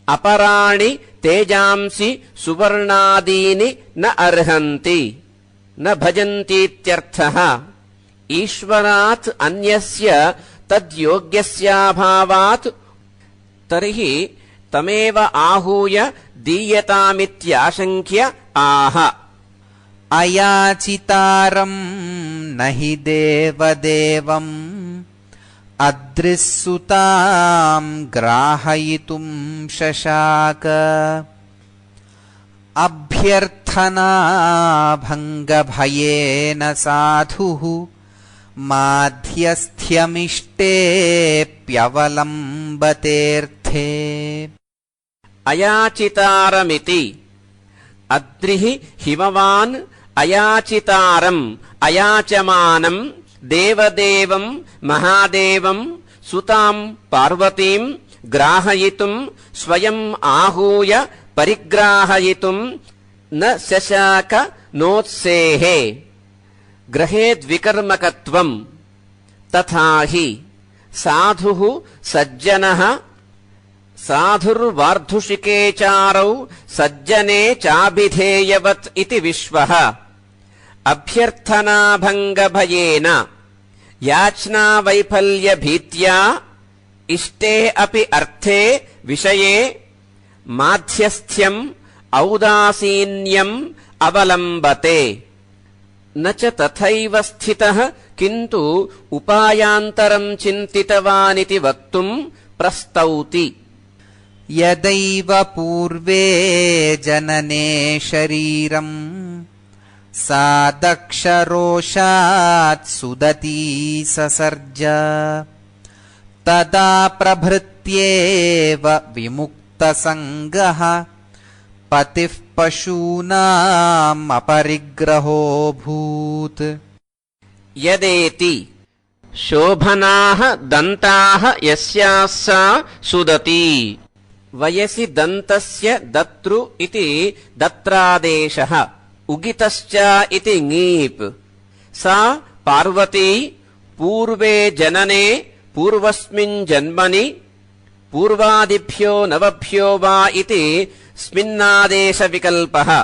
अपराणि तेजांसि सुवर्णादीनि न अर्हन्ति न भजन्तीत्यर्थः। ईश्वरात् अन्यस्य तद्योग्यस्याभावात् तर्हि तमेव आहूय दीयतामित्याशङ्क्य आह। अयाचितारं न हि देवदेवम् अदृःसुतां ग्राहयितुं शशाक। अभ्यर्थनाभङ्गभयेन साधुः माध्यस्थ्यमिष्टेऽप्यवलम्बतेऽर्थे। अयाचितारमिति अद्रिः हिमवान् अयाचितारम् अयाचमानम् देवदेवम् महादेवम् सुताम् पार्वतीम् ग्राहयितुम् स्वयम् आहूय परिग्राहयितुम् न शशाक नोत्सेहे। ग्रहेद्विकर्मकत्वम्। तथा हि साधुः सज्जनः साधुर्वार्धुषिकेचारौ सज्जने चाभिधेयवत् इति विश्वः। अभ्यर्थनाभङ्गभयेन याचनावैफल्यभीत्या इष्टे अपि अर्थे विषये माध्यस्थ्यम् औदासीन्यम् अवलम्बते। न च तथैव स्थितः किन्तु उपायान्तरम् चिन्तितवानिति वक्तुम् प्रस्तौति। यदैव पूर्वे जनने शरीरम् सा दक्षरोषात् सुदती ससर्ज। तदा प्रभृत्येव विमुक्तसङ्गः पतिः पशूनाम् अपरिग्रहोऽभूत्। यदेति शोभनाः दन्ताः यस्याः सा सुदती। वयसि दन्तस्य दत्रु इति दत्रादेशः उगितश्च इति ङीप्। सा पार्वती पूर्वे जनने पूर्वस्मिन् जन्मनि पूर्वादिभ्यो नवभ्यो वा इति स्मिन्नादेशविकल्पः।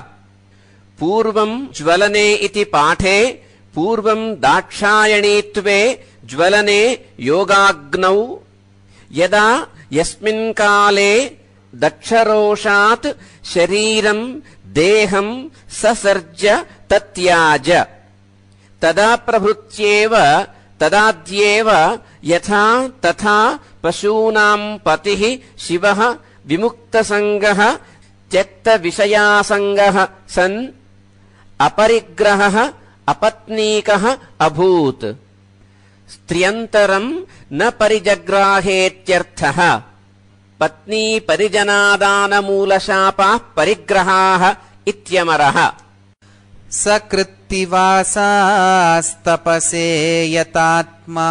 पूर्वम् ज्वलने इति पाठे पूर्वम् दाक्षायणीत्वे ज्वलने योगाग्नौ। यदा यस्मिन् काले दक्षरोषात् शरीरम् देहम् ससर्ज तत्याज। तदा प्रभृत्येव तदाद्येव यथा तथा पशूनाम् पतिः शिवः विमुक्तसङ्गः त्यक्तविषयासङ्गः सन् अपरिग्रहः अपत्नीकः अभूत्। स्त्रियन्तरम् न परिजग्राहेत्यर्थः। पत्नी परिजनादानमूलशापाः परिग्रहाः इत्यमरः। सकृत्तिवासास्तपसे यतात्मा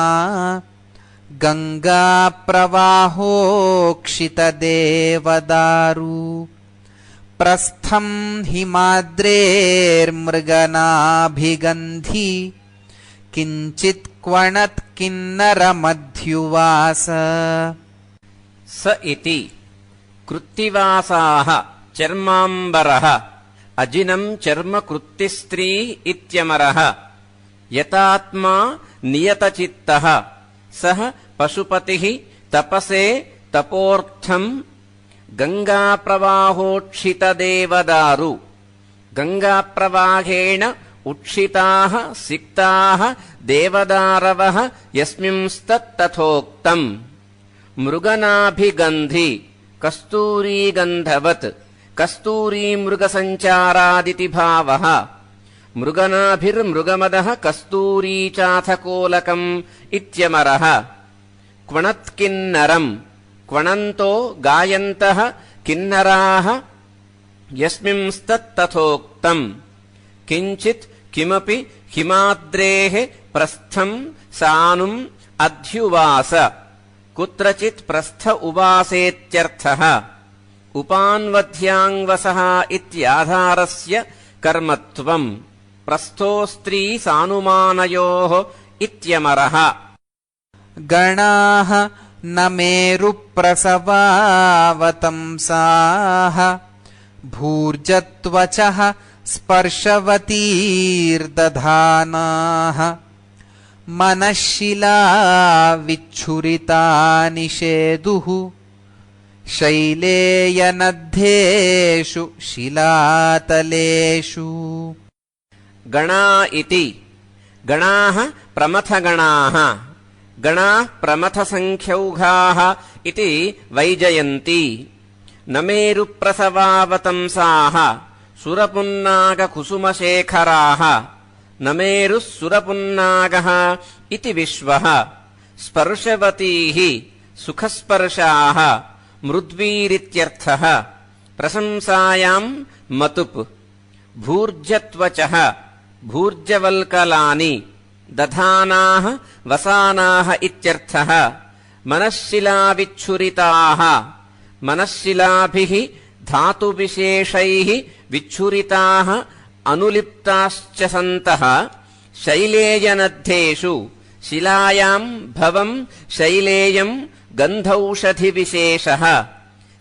गङ्गाप्रवाहोक्षितदेवदारु प्रस्थम् हिमाद्रेर्मृगनाभिगन्धि किञ्चित् क्वणत् किन्नरमध्युवास। स इति कृत्तिवासाः चर्माम्बरः अजिनम् चर्म कृत्तिस्त्री इत्यमरः। यतात्मा नियतचित्तः सः पशुपतिः तपसे तपोर्थम् गङ्गाप्रवाहोक्षितदेवदारु गङ्गाप्रवाहेण उक्षिताः सिक्ताः देवदारवः यस्मिंस्तत्तथोक्तम् मृगनाभिगन्धि कस्तूरीगन्धवत् कस्तूरीमृगसञ्चारादिति भावः मृगनाभिर्मृगमदः कस्तूरीचाथकोलकम् इत्यमरः क्वणत्किन्नरम् क्वणन्तो गायन्तः किन्नराः यस्मिंस्तत्तथोक्तम् किञ्चित् किमपि हिमाद्रेः प्रस्थम् सानुम् अध्युवास कुत्रचित् प्रस्थ उवासेत्यर्थः उपान्वध्याङ्वसः इत्याधारस्य कर्मत्वम् प्रस्थो स्त्री सानुमानयोः इत्यमरः गणाः न मेरुप्रसवावतंसाः भूर्जत्वचः स्पर्शवतीर्दधानाः मनःशिला विच्छुरिता निषेदुः शैलेयनद्धेषु शिलातलेषु गणा इति गणाः प्रमथगणाः गणाः प्रमथसङ्ख्यौघाः इति वैजयन्ती न मेरुप्रसवावतंसाः सुरपुन्नागकुसुमशेखराः न मेरुः सुरपुन्नागः इति विश्वः स्पर्शवतीः सुखस्पर्शाः मृद्वीरित्यर्थः प्रशंसायाम् मतुप् भूर्जत्वचः भूर्जवल्कलानि दधानाः वसानाः इत्यर्थः मनःशिलाविच्छुरिताः मनःशिलाभिः धातुविशेषैः विच्छुरिताः अनुलिप्ताश्च सन्तः शैलेयनद्धेषु शिलायाम् भवम् शैलेयम् गन्धौषधिविशेषः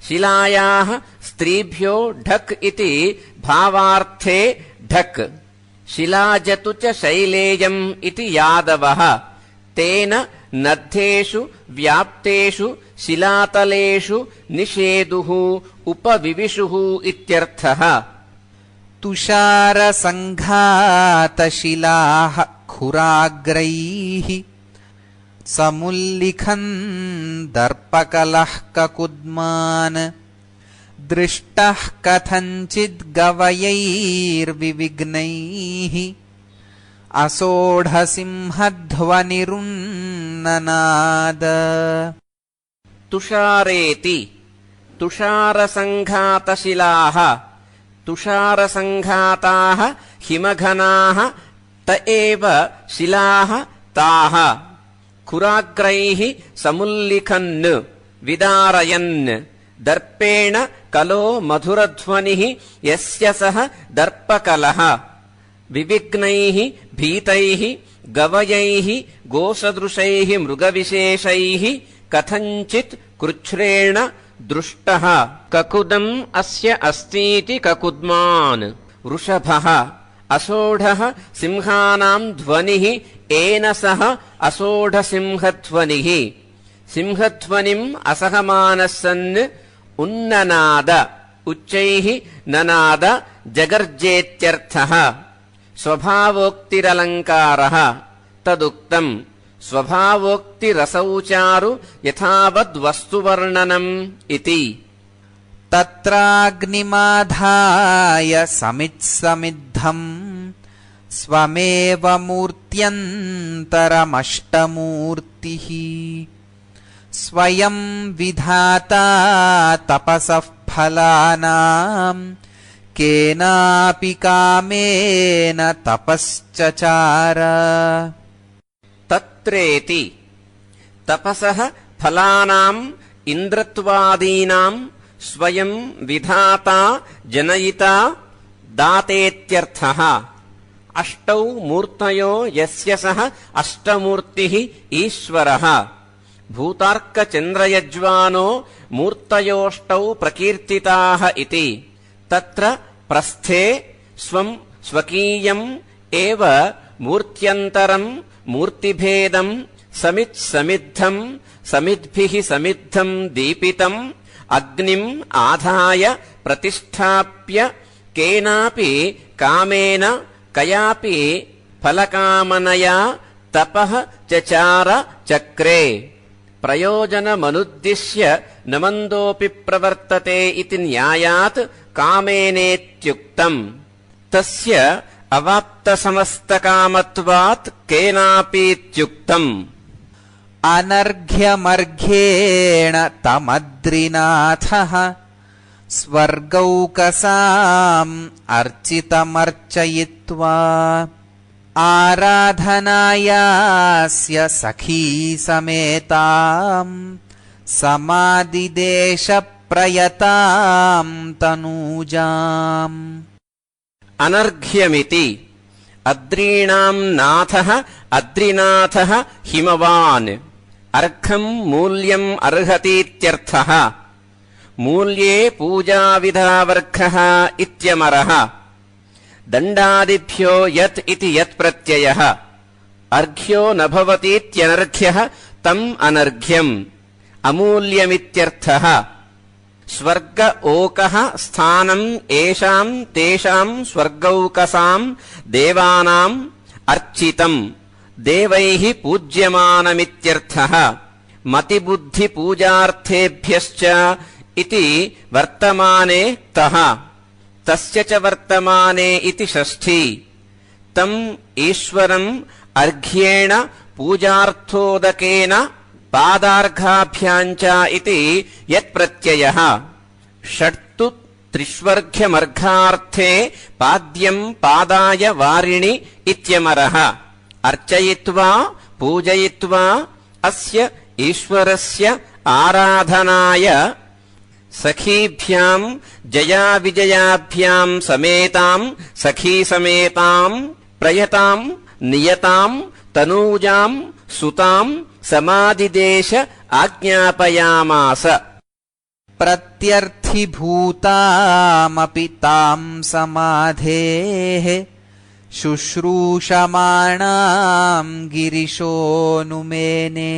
शिलायाः स्त्रीभ्यो ढक् इति भावार्थे ढक् शिलाजतु च शैलेयम् इति यादवः तेन नद्धेषु व्याप्तेषु शिलातलेषु निषेदुः उपविविशुः इत्यर्थः तुषारसङ्घातशिलाः खुराग्रैः समुल्लिखन् दर्पकलः ककुद्मान् दृष्टः कथञ्चिद्गवयैर्विविघ्नैः असोढसिंहध्वनिरुन्ननाद तुषारेति तुषारसङ्घातशिलाः तुषारसङ्घाताः हिमघनाः त एव शिलाः ताः खुराग्रैः समुल्लिखन् विदारयन् दर्पेण कलो मधुरध्वनिः यस्य सः दर्पकलः विविघ्नैः भीतैः गवयैः गोसदृशैः मृगविशेषैः कथञ्चित् कृच्छ्रेण दृष्टः ककुदम् अस्य अस्तीति ककुद्मान् वृषभः असोढः सिंहानाम् ध्वनिः येन सह असोढसिंहध्वनिः सिंहध्वनिम् असहमानः सन् उन्ननाद उच्चैः ननाद जगर्जेत्यर्थः स्वभावोक्तिरलङ्कारः तदुक्तम् स्वभावोक्तिरसौचारु यथावद्वस्तुवर्णनम् इति तत्राग्निमाधाय समित्समिद्धम् स्वमेव मूर्त्यन्तरमष्टमूर्तिः स्वयं विधाता तपसः फलानाम् केनापि कामेन तपश्चचार तत्रेति तपसः फलानाम् इन्द्रत्वादीनाम् स्वयं विधाता जनयिता दातेत्यर्थः अष्टौ मूर्तयो यस्य सः अष्टमूर्तिः ईश्वरः भूतार्कचन्द्रयज्वानो मूर्तयोष्टौ प्रकीर्तिताः इति तत्र प्रस्थे स्वं स्वकीयम् एव मूर्त्यन्तरम् मूर्तिभेदम् समित्समिद्धम् समिद्भिः समिद्धम् दीपितम् అగ్నిం ఆధాయ ప్రతిష్ఠాప్య కేనాపి కామేన కయాపి ఫలకామనయా తపః చచార చక్రే ప్రయోజనమనుద్దిశ్య నమందోపి ప్రవర్తతే ఇతి న్యాయాత్ కామేనేత్యుక్తం తస్య అవాప్త సమస్త కామత్వాత్ కేనాపీత్యుక్తం అనర్ఘ్యమర్ఘ్యేణ తమద్రినాథః స్వర్గౌకసాం అర్చితమర్చయిత్వా ఆరాధనాయాస్య సఖీ సమేతాం సమాధిదేశ ప్రయతాం తనూజాం అనర్ఘ్యమితి అద్రీణాం నాథః అద్రినాథః హిమవాన్ అర్ఘం మూల్యం అర్హతీత్యర్థః మూల్యే పూజావిధావర్ఘః ఇత్యమరః దండాదిభ్యో యత్ ఇతి యత్ ప్రత్యయః అర్ఘ్యో న భవతీత్యనర్ఘ్యః తం అనర్ఘ్యం అమూల్యమిత్యర్థః స్వర్గ ఓకః స్థానం ఏషాం తేషాం స్వర్గౌకసాం దేవానాం అర్చితం దేవైః పూజ్యమానమిత్యర్థః మతిబుద్ధి పూజార్థేభ్యశ్చ ఇతి వర్తమానే తః తస్య చ వర్తమానే ఇతి షష్ఠీ తం ఈశ్వరం అర్ఘ్యేణ పూజార్థోదకేన పాదార్ఘాభ్యాం చ ఇతి యత్ ప్రత్యయః షట్తు త్రిష్వర్ఘ్యమర్ఘార్థే పాద్యం పాదాయ వారిణి ఇత్యమరః అర్చయిత్వా పూజయిత్వా అస్య ఈశ్వరస్య ఆరాధనాయ సఖీభ్యాం జయా విజయాభ్యాం సమేతాం సఖీ సమేతాం ప్రయతాం నియతాం తనూజాం సుతాం సమాధిదేశ ఆజ్ఞాపయామాస ప్రత్యర్థిభూతామపి తాం సమాధేః శుశ్రూషమాణాం గిరిశోనుమేనే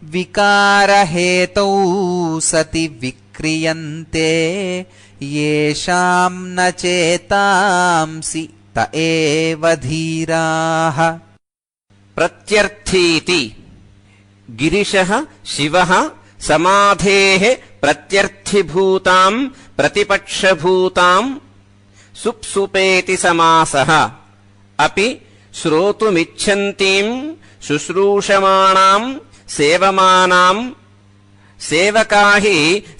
వికారహేతౌ సతి విక్రియంతే యేషాం న చేతాంసి త ఏవ ధీరాః ప్రత్యర్థీతి గిరిశః శివః సమాధేః ప్రత్యర్థిభూతాం ప్రతిపక్షభూతాం సుప్సుపేతి సమాసః అపి శ్రోతుమిచ్ఛంతీం శుశ్రూషమాణాం సేవమానాం సేవకాః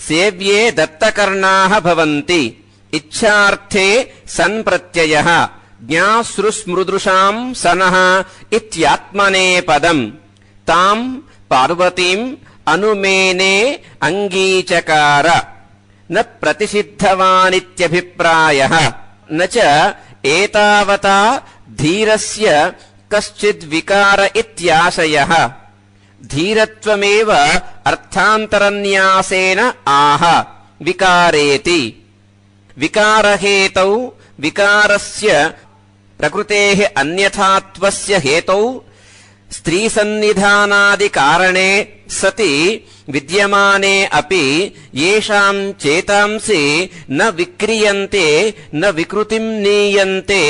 సేవ్యే దత్తకర్ణాః భవంతి ఇచ్ఛార్థే సన్ ప్రత్యయః జ్ఞాశ్రుస్మృదృశాం సనః ఇత్యాత్మనేపదం తాం పార్వతీం అనుమేనే అంగీచకార న ప్రతిషిద్ధవానిత్యభిప్రాయః న చ ఏతావతా ధీరస్య కశ్చిద్వికార ఇత్యాశయః ధీరత్వమేవ అర్థాంతరన్యాసేన ఆహ వికారేతి వికారహేతౌ వికారస్య ప్రకృతేః అన్యథాత్వస్య హేతౌ స్త్రీసన్నిధానాది కారణే సతి విద్యమానే అపి యేషాం చేతాంసి న విక్రియంతే న వికృతిం నీయంతే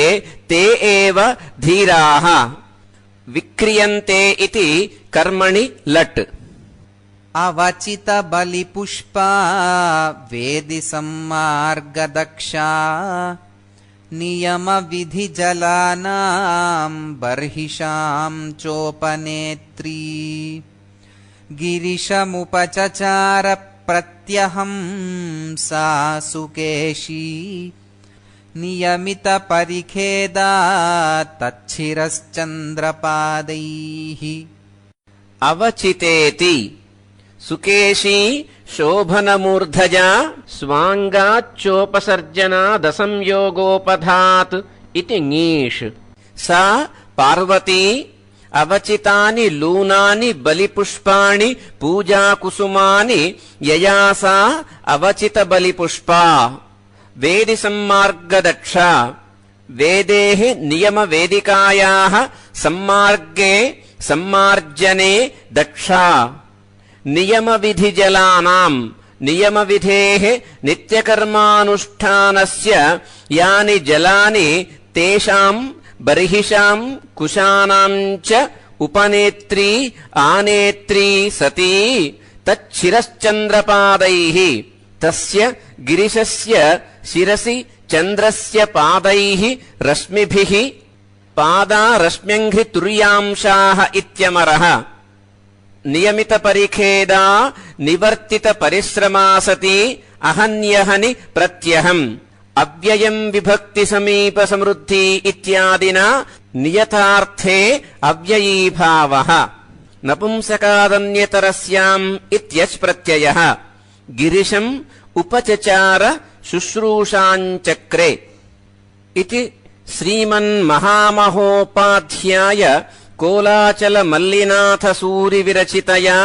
తే ఏవ ధీరాః విక్రియంతే ఇతి కర్మణి లట్ అవచిత బలిపుష్పా వేది సమ్మార్గదక్షా నియమ విధి జలానాం బర్హిషాం చోపనేత్రీ గిరిశముపచచార ప్రత్యహం సా సుకేశీ నియమిత పరిఖేదా తచ్చిరశ్చంద్రపాదైః అవచితేతి సుకేశీ శోభనమూర్ధజా స్వాంగాచ్చోపసర్జనా దసంయోగోపధాత్ ఇతి ङीष् సా పార్వతీ అవచితాని లూనాని బలిపుష్పాణి పూజాకుసుమాని యయా సా అవచిత బలిపుష్పా వేది సమ్మార్గదక్ష వేదేః నియమ వేదికాయాః సమ్మార్గే సమ్మార్జనే దక్షా నియమ విధి జలానాం నియమవిధేః నిత్యకర్మానుష్ఠానస్య యాని జలాని తేషాం బర్హిషాం కుశానాం చ ఉపనేత్రీ ఆనేత్రీ సతీ తచ్చిరశ్చంద్రపాదైః తస్య గిరిశస్య శిరసి చంద్రస్య పాదైః రశ్మిభిః పాదా రశ్మ్యంఘ్రి తుర్యాంశాః ఇత్యమరః నియమిత పరిఖేదా నివర్తిత పరిశ్రమా సతి అహన్యహని ప్రత్యహం అవ్యయం విభక్తి సమీప సమృద్ధి ఇత్యాదినా నియతార్థే అవ్యయీభావః నపుంసకాదన్యతరస్యాం ఇత్యచ్ ప్రత్యయః గిరిశం ఉపచచార శుశ్రూషాంచక్రే ఇతి శ్రీమన్మహామహోపాధ్యాయ కోలాచల మల్లినాథ సూరి విరచితయా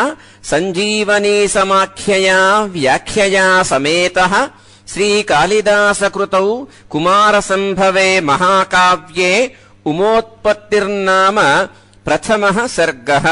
సంజీవనీ సమాఖ్యయా వ్యాఖ్యయా సమేతః శ్రీ కాళిదాసకృతౌ కుమారసంభవే మహాకావ్యే ఉమోత్పత్తిర్నామ ప్రథమః సర్గః.